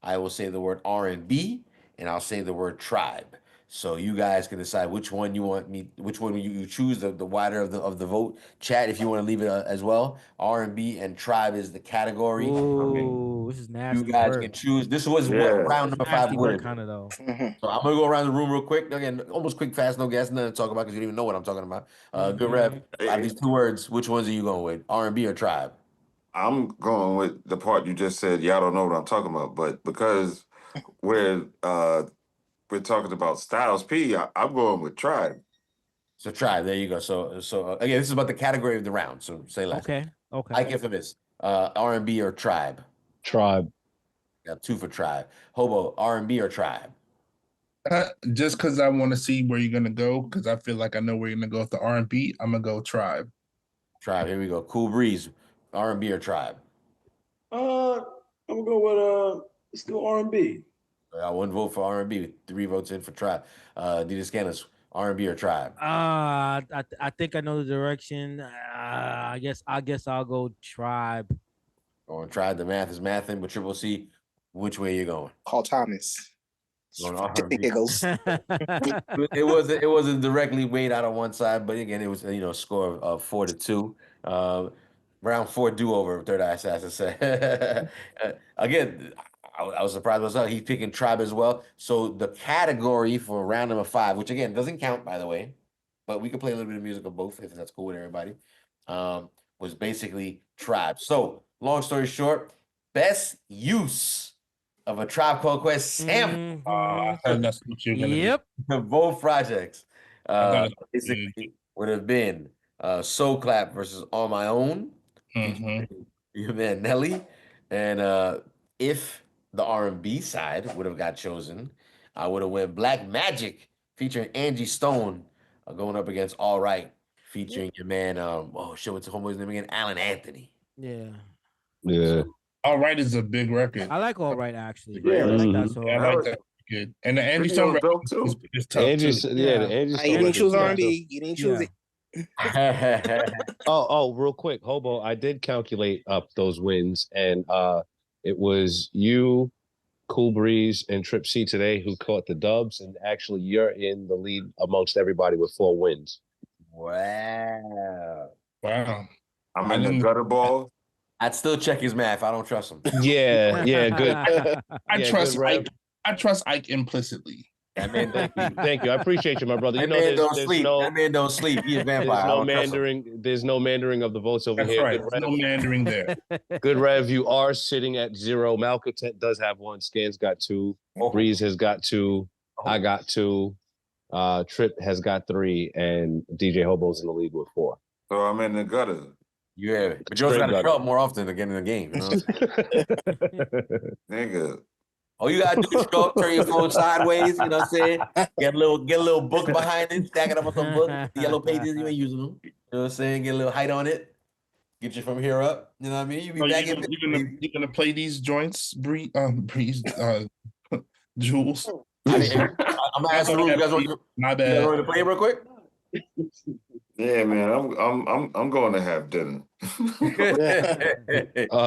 I will say the word R&B, and I'll say the word tribe. So you guys can decide which one you choose. The wider of the vote. Chat if you want to leave it as well. R&B and tribe is the category. Ooh, this is nasty. You guys can choose. This was what round number 5 would kind of though. So I'm gonna go around the room real quick. Again, almost quick, fast, no gas, nothing to talk about because you don't even know what I'm talking about. Good rep. Out of these 2 words, which ones are you going with? R&B or tribe? I'm going with the part you just said. Y'all don't know what I'm talking about, but because we're talking about Styles P, I'm going with tribe. So tribe. There you go. So again, this is about the category of the round. So say last. Okay. I give for this. R&B or tribe? Tribe. Got 2 for tribe. Hobo, R&B or tribe? Just because I want to see where you're gonna go, because I feel like I know where you're gonna go with the R&B. I'm gonna go tribe. Tribe. Here we go. Cool breeze. R&B or tribe? I'm gonna go with let's do R&B. I got 1 vote for R&B, 3 votes in for tribe. Dita Scanners, R&B or tribe? I think I know the direction. I guess I'll go tribe. Going tribe. The math is mathing, but Triple C, which way are you going? Call Thomas. Going R&B. Giggles. It wasn't directly weighed out on one side, but again, it was a score of 4-2. Round 4 do-over, Third Eye Assassin said. Again, I was surprised myself. He's picking Tribe as well. So the category for round number 5, which again doesn't count, by the way, but we can play a little bit of music of both if that's cool with everybody, was basically Tribe. So long story short, best use of a Tribe Called Quest sample. That's what you're gonna Yep. Both projects thought it was basically would have been Soul Clap versus On My Own, featuring your man Nelly, and if the R&B side would have got chosen, I would have went Black Magic featuring Angie Stone, going up against All Right featuring your man what's the homeboy's name again? Alan Anthony. Yeah. Yeah. All Right is a big record. I like All Right actually. Yeah, I like that song. I like that good. And the Angie Stone record is tough Angie's, too. yeah, the Angie's You didn't choose R&B. You didn't choose it. Real quick, Hobo, I did calculate up those wins, and it was you, Cool Breeze, and Trip C today who caught the dubs, and actually you're in the lead amongst everybody with 4 wins. Wow. I'm in the gutter ball. I'd still check his math. I don't trust him. Yeah, good. I trust Ike implicitly. That man, Thank you. I appreciate you, my brother. You that know, man don't sleep. That man don't sleep. He a vampire. There's no mandering of the votes over That's here. right. There's no mandering there. Good Rev, you are sitting at 0. Malcontent does have 1. Scan's got 2. Breeze has got 2. I got 2. Trip has got 3, and DJ Hobo's in the lead with 4. So I'm in the gutter. Yeah, but you also got to show up more often to get in the game. You know? Nigga. All you gotta do is show up, turn your phone sideways. You know what I'm saying? Get a little book behind it, stack it up with some books, the yellow pages. You ain't using them. You know what I'm saying? Get a little height on it. Get you from here up. You know what I mean? You be back in. You gonna play these joints, Breeze, Jules? I'm gonna ask the room. You guys want to play real quick? Yeah, man, I'm going to have dinner.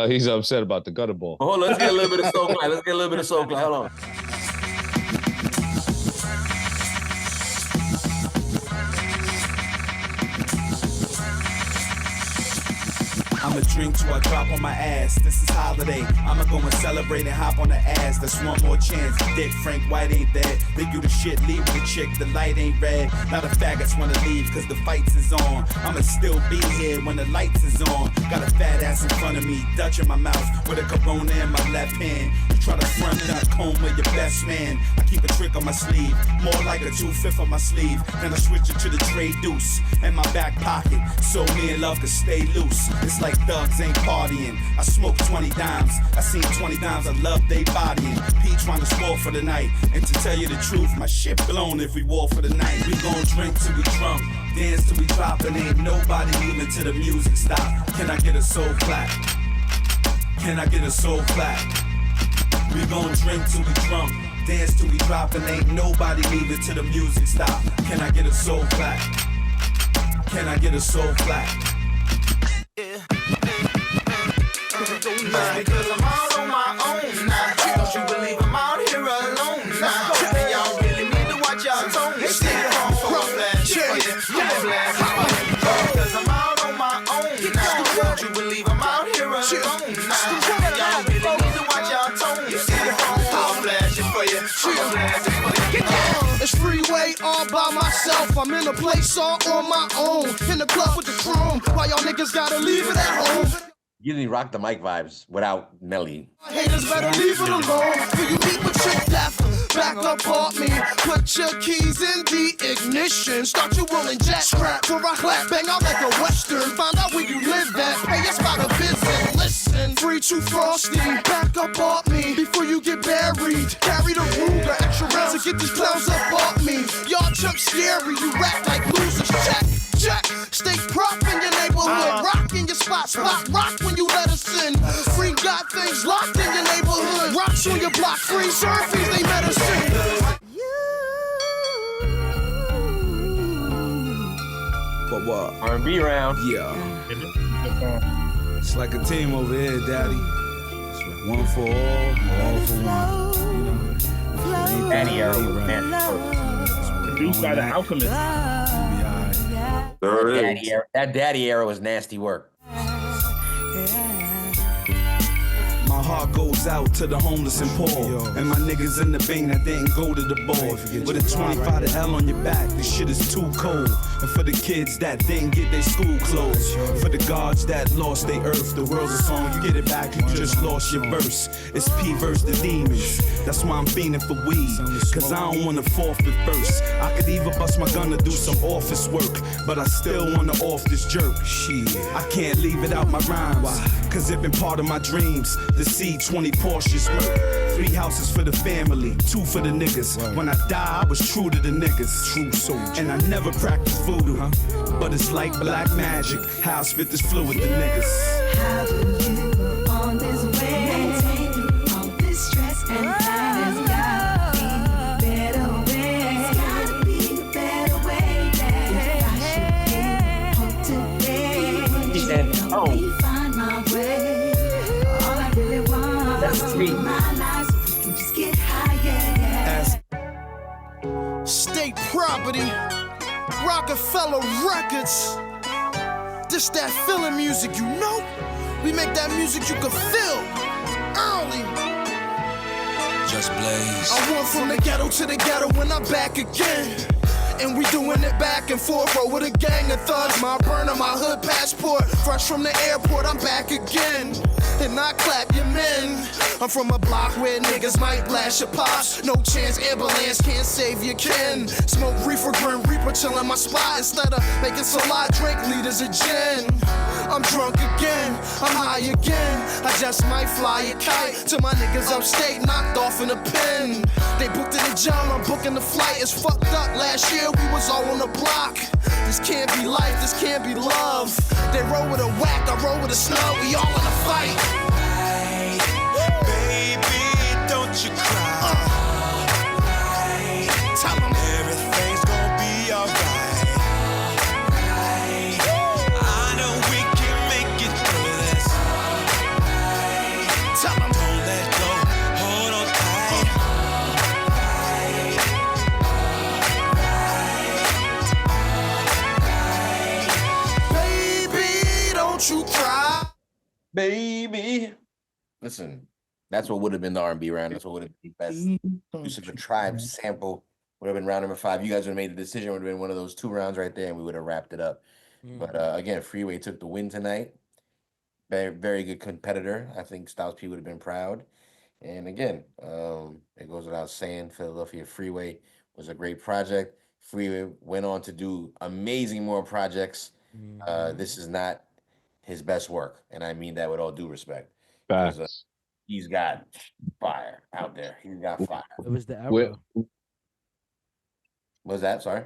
He's upset about the gutter ball. Hold on, let's get a little bit of soul clap. Hold on. I'ma drink till I drop on my ass. This is holiday. I'ma go and celebrate and hop on the ass. That's one more chance. Dick Frank White ain't there. Think you the shit, leave with the chick. The light ain't red. Now the faggots wanna leave cause the fights is on. I'ma still be here when the lights is on. Got a fat ass in front of me, Dutch in my mouth with a Corona in my left hand. You try to front that comb with your best man. I keep a trick on my sleeve, more like a 2/5 on my sleeve. Then I switch it to the tray deuce in my back pocket, so me and love can stay loose. It's like thugs ain't partying. I smoke 20 dimes. I seen 20 dimes. I love they bodying. P trying to score for the night. And to tell you the truth, my shit blown if we war for the night. We gon' drink till we drunk, dance till we drop, and ain't nobody leaving till the music stop. Can I get a soul clap? Can I get a soul clap? We gon' drink till we drunk, dance till we drop, and ain't nobody leaving till the music stop. Can I get a soul clap? Can I get a soul clap? Because I'm out on my own now. Don't you believe I'm out here alone now? And y'all really need to watch y'all tone. Because I'm out on my own now. Don't you believe I'm out here alone now? And y'all really need to watch y'all tone. I'll flash it for you. I'll flash it for you. It's Freeway all by myself. I'm in a place all on my own. In the club with the chrome. Why y'all niggas gotta leave it at home? You didn't rock the mic vibes without Nelly. Haters better leave it alone. When you meet with your death, back up on me. Put your keys in the ignition. Start you rolling jack strap. So I clap, bang out like a western. Find out where you live at. Pay us by the visit. Listen, free to frosty. Back up on me before you get buried. Carry the Ruger, extra rounds to get these clowns up off me. Y'all jump scary, you rap like losers. Check. Stay prop in your neighborhood. Rock in your spot rock when you let us in. Free got things locked in your neighborhood. Rocks on your block, free surfies, they medicine. What? R&B round. Yeah. It's like a team over here, Daddy. It's like one for all for one. You know. Daddy era was nasty. Produced by the Alchemist. That daddy era was nasty work. My heart goes out to the homeless and poor. And my niggas in the bang that didn't go to the ball. With a 25 to L on your back, this shit is too cold. And for the kids that didn't get their school clothes. For the gods that lost their earth. The world's a song, you get it back, you just lost your verse. It's P versus the demons. That's why I'm fiending for weed. Cause I don't wanna forfeit first. I could even bust my gun to do some office work. But I still wanna off this jerk. Shit, I can't leave it out my rhymes. Cause it been part of my dreams. The C20 Porsches work. 3 houses for the family, 2 for the niggas. When I die, I was true to the niggas. True soldier. And I never practiced voodoo, but it's like black magic. How I spit this fluid with the niggas. How do you on this way? Maintain all this stress and pain. There's gotta be a better way. There's gotta be a better way. That I should get home today. Help me find my way. All I really want is my life so we can just get higher. State property, Rockefeller Records. This that feeling music, you know? We make that music you can feel early. Just blaze. I went from the ghetto to the ghetto when I'm back again. And we doing it back and forth, bro, with a gang of thugs. My burner, my hood passport. Fresh from the airport, I'm back again. And I clap your men. I'm from a block where niggas might blast your pops. No chance, ambulance can't save your kin. Smoke reefer, grim reaper, chillin' my spot. Instead of making salad, drink liters of gin. I'm drunk again, I'm high again. I just might fly a kite to my niggas upstate, knocked off in a pen. They booked in the jail, I'm booking the flight. It's fucked up, last year we was all on the block. This can't be life, this can't be love. They roll with a whack, I roll with a snub, we all in a fight. Baby, don't you cry. Tell them everything's gonna be alright. I know we can make it through this. Tell them don't let go, hold on tight. Baby, don't you cry. Baby. Listen, that's what would have been the R&B round. That's what would have been the best use of a Tribe sample. Would have been round number 5. You guys would have made the decision. Would have been one of those 2 rounds right there, and we would have wrapped it up. But again, Freeway took the win tonight. Very, very good competitor. I think Styles P would have been proud. And again, it goes without saying, Philadelphia Freeway was a great project. Freeway went on to do amazing more projects. This is not his best work, and I mean that with all due respect. He's got fire out there. He's got fire. It was the era. What was that? Sorry.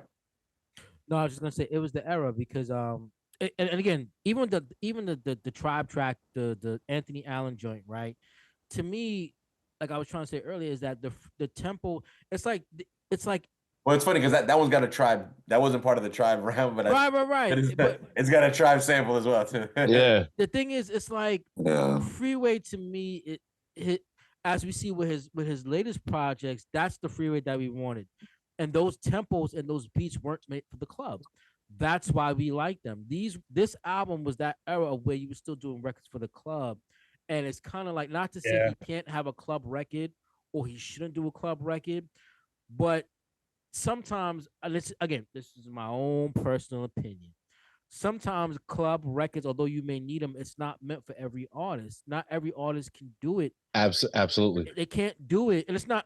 No, I was just gonna say it was the era because and again, even the Tribe track, the Anthony Allen joint, right? To me, like I was trying to say earlier, is that the tempo, it's like Well, it's funny because that one's got a Tribe. That wasn't part of the Tribe round, but right. It's got a Tribe sample as well too. Yeah. The thing is, it's like Freeway to me. It as we see with his latest projects, that's the Freeway that we wanted, and those tempos and those beats weren't made for the club. That's why we like them. This album was that era where you were still doing records for the club, and it's kind of like, not to say he can't have a club record or he shouldn't do a club record, but sometimes, this is my own personal opinion. Sometimes club records, although you may need them, it's not meant for every artist. Not every artist can do it. Absolutely. They can't do it, and it's not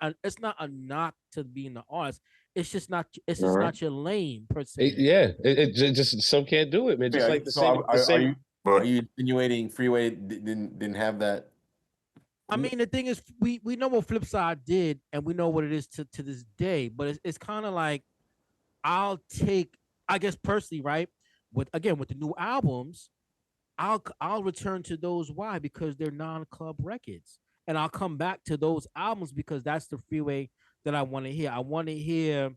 a knock to being the artist. It's just not. It's just not your lane per se. It just some can't do it, man. Just like the same. Are you insinuating Freeway didn't have that? I mean, the thing is, we know what Flipside did, and we know what it is to this day. But it's kind of like, I'll take, I guess personally, right? With the new albums, I'll return to those. Why? Because they're non-club records, and I'll come back to those albums because that's the Freeway that I want to hear. I want to hear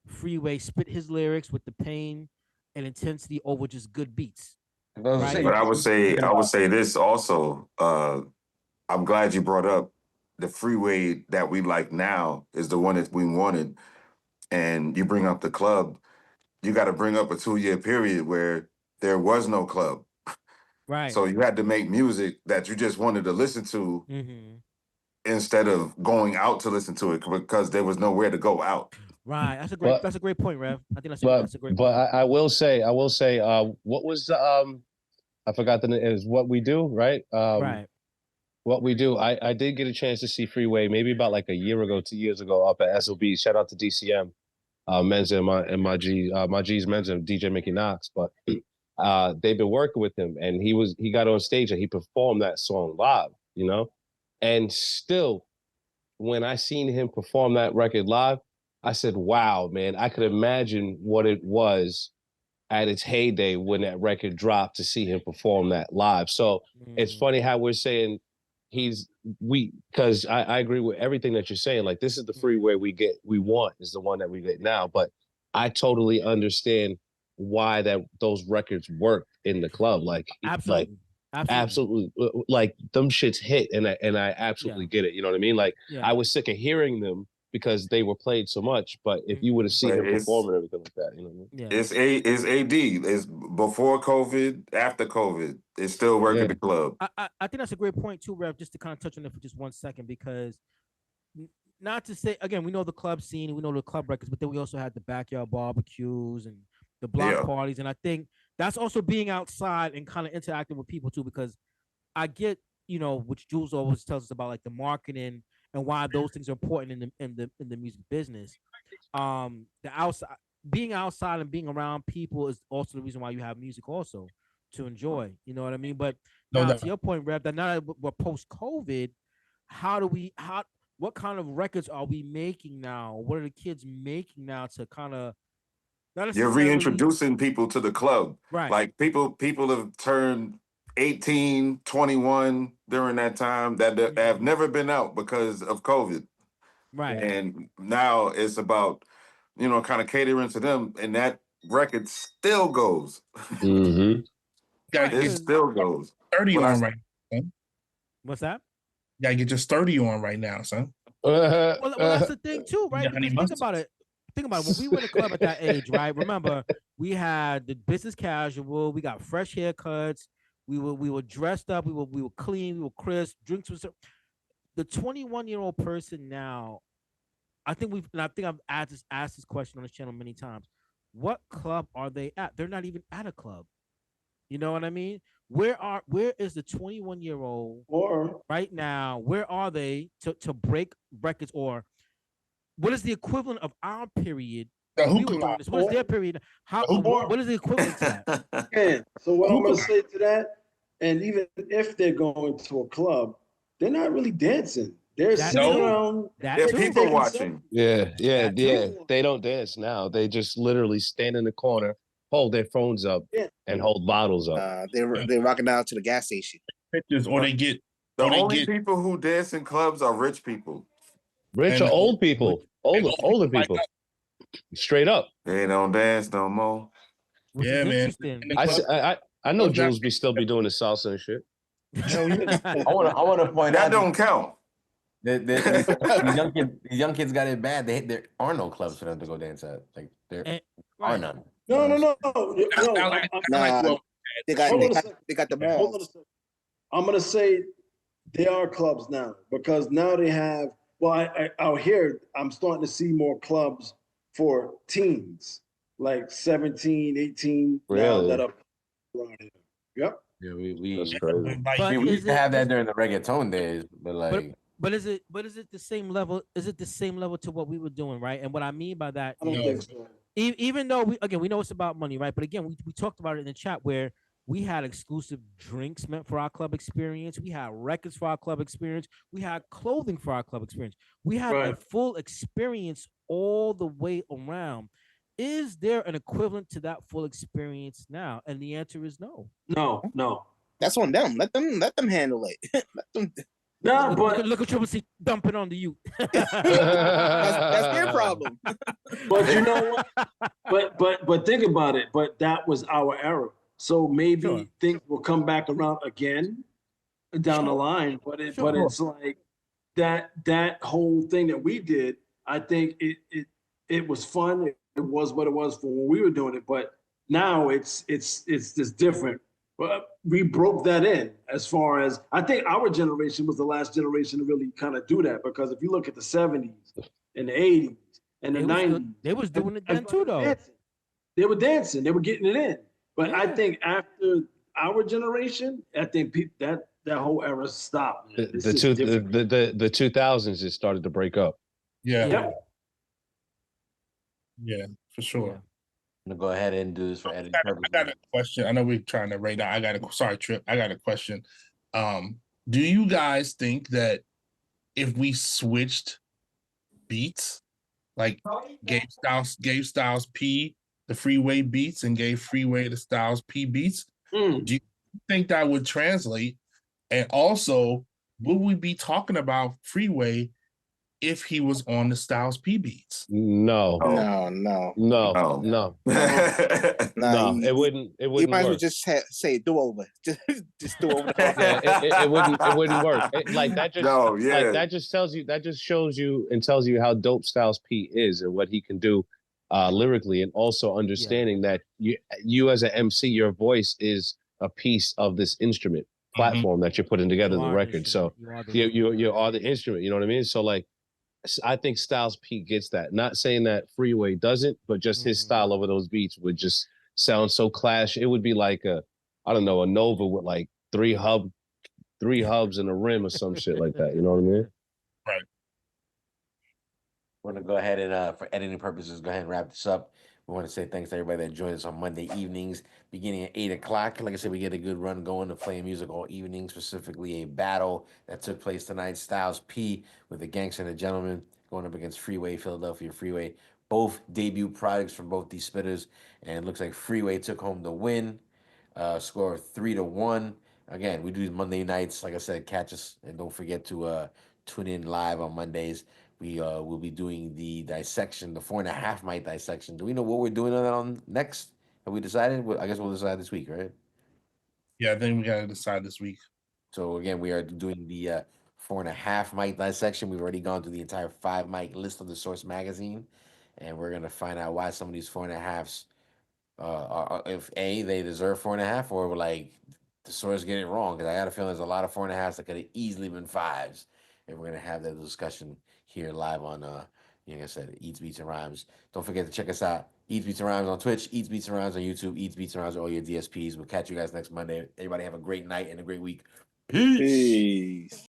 Freeway spit his lyrics with the pain and intensity over just good beats. Right? But I would say this also. I'm glad you brought up the Freeway that we like now is the one that we wanted, and you bring up the club. You got to bring up a 2-year period where there was no club. Right. So you had to make music that you just wanted to listen to instead of going out to listen to it because there was nowhere to go out. Right. But- That's a great point, Rev. I think But that's a great but point. I will say, what was the I forgot the name. It was What We Do, right? Right. What We Do. I did get a chance to see Freeway maybe about like a year ago, 2 years ago, up at SOB. Shout out to DCM, Menza and my G's Menza, DJ Mickey Knox. But they've been working with him, and he got on stage and he performed that song live, you know. And still, when I seen him perform that record live, I said, "Wow, man! I could imagine what it was at its heyday when that record dropped to see him perform that live." So it's funny how we're saying because I agree with everything that you're saying. Like, this is the Freeway we want is the one that we get now. But I totally understand why those records work in the club. Like, Absolutely. Absolutely. Like, them shits hit, and I absolutely get it. You know what I mean? Like, I was sick of hearing them because they were played so much. But if you would have seen him perform and everything like that, you know what I mean? It's AD. It's before COVID, after COVID. It's still working the club. I think that's a great point too, Rev, just to kind of touch on it for just 1 second, because not to say, again, we know the club scene, we know the club records, but then we also had the backyard barbecues and the block parties. And I think that's also being outside and kind of interacting with people too, because I get, which Jules always tells us about, like the marketing and why those things are important in the music business. Being outside and being around people is also the reason why you have music also to enjoy. You know what I mean? But now to your point, Rev, that now that we're post-COVID, what kind of records are we making now? What are the kids making now to kind of You're reintroducing people to the club. Right. Like people have turned 18, 21 during that time that have never been out because of COVID. Right. And now it's about, kind of catering to them, and that record still goes. Mm-hmm. It still goes. 30 on right now. What's that? You gotta get your 30 on right now, son. Well, that's the thing too, right? Because think about it. When we were in the club at that age, right? Remember, we had the business casual. We got fresh haircuts. We were dressed up. We were clean. We were crisp. Drinks was the 21-year-old person now. I think I've asked this question on this channel many times. What club are they at? They're not even at a club. You know what I mean? Where is the 21-year-old right now? Where are they to break records, or what is the equivalent of our period? We were doing this. What is their period? What is the equivalent to that? Yeah. So what I'm going to say to that, and even if they're going to a club, they're not really dancing. They're sitting around. They're people watching. Yeah. They don't dance now. They just literally stand in the corner, hold their phones up, and hold bottles up. They're rocking down to the gas station. Pictures, or they get. The only people who dance in clubs are rich people. Rich or old people, older people, straight up. They don't dance no more. Yeah, man. I know Jules still be doing the salsa and shit. I want to point that out don't count. These young kids got it bad. There are no clubs for them to go dance at. Like there are none. No. They got the malls. I'm gonna say there are clubs now, because now they have. Well, out here, I'm starting to see more clubs for teens, like 17, 18. Really? Now that are around here. Yep. Yeah, we used to have that during the reggaeton days, but like. But is it the same level? Is it the same level to what we were doing, right? And what I mean by that, I don't think so. Even though we know it's about money, right? But again, we talked about it in the chat where we had exclusive drinks meant for our club experience. We had records for our club experience. We had clothing for our club experience. We had a full experience all the way around. Is there an equivalent to that full experience now? And the answer is no. No. That's on them. Let them handle it. Let them. No, but look at Triple C dumping on the youth. that's their problem. But you know what? But think about it. But that was our era. So maybe things will come back around again down the line. But it's like that whole thing that we did. I think it was fun. It was what it was for when we were doing it. But now it's just different. Well, we broke that in as far as I think our generation was the last generation to really kind of do that, because if you look at the 70s and the 80s and the 90s, they was doing it then too, though. They were dancing, they were getting it in. But I think after our generation, I think that whole era stopped. The 2000s it started to break up. Yeah. Yeah, for sure. I'm gonna go ahead and do this for editing purposes. I got a question. I know we're trying to rate out. Sorry, Trip. I got a question. Do you guys think that if we switched beats, like gave Styles P the Freeway beats and gave Freeway the Styles P beats, do you think that would translate? And also, would we be talking about Freeway if he was on the Styles P beats? No. No. No, it wouldn't You might as well work. just say do over. Just do over. It wouldn't work. That just shows you and tells you how dope Styles P is and what he can do lyrically, and also understanding that you as an MC, your voice is a piece of this instrument platform that you're putting together, the record. So you are the instrument, you know what I mean? So like, I think Styles P gets that. Not saying that Freeway doesn't, but just his style over those beats would just sound so clash. It would be like a Nova with like three hubs and a rim or some shit like that. You know what I mean? Right. We're gonna go ahead and for editing purposes, go ahead and wrap this up. We want to say thanks to everybody that joined us on Monday evenings, beginning at 8 o'clock. Like I said, we get a good run going to playing music all evening, specifically a battle that took place tonight. Styles P with the Gangster and the Gentleman going up against Freeway, Philadelphia Freeway. Both debut products from both these spitters, and it looks like Freeway took home the win. Score of 3-1. Again, we do these Monday nights. Like I said, catch us, and don't forget to tune in live on Mondays. We will be doing the dissection, the 4.5 mic dissection. Do we know what we're doing on that on next? Have we decided? I guess we'll decide this week, right? Yeah, I think we gotta decide this week. So again, we are doing the 4.5 mic dissection. We've already gone through the entire 5 mic list of the Source magazine, and we're gonna find out why some of these 4.5s are, if A, they deserve 4.5, or like the Source get it wrong. Because I got a feeling there's a lot of 4.5s that could have easily been 5s, and we're gonna have that discussion here live on like I said, Eats Beats and Rhymes. Don't forget to check us out. Eats Beats and Rhymes on Twitch, Eats Beats and Rhymes on YouTube, Eats Beats and Rhymes on all your DSPs. We'll catch you guys next Monday. Everybody have a great night and a great week. Peace.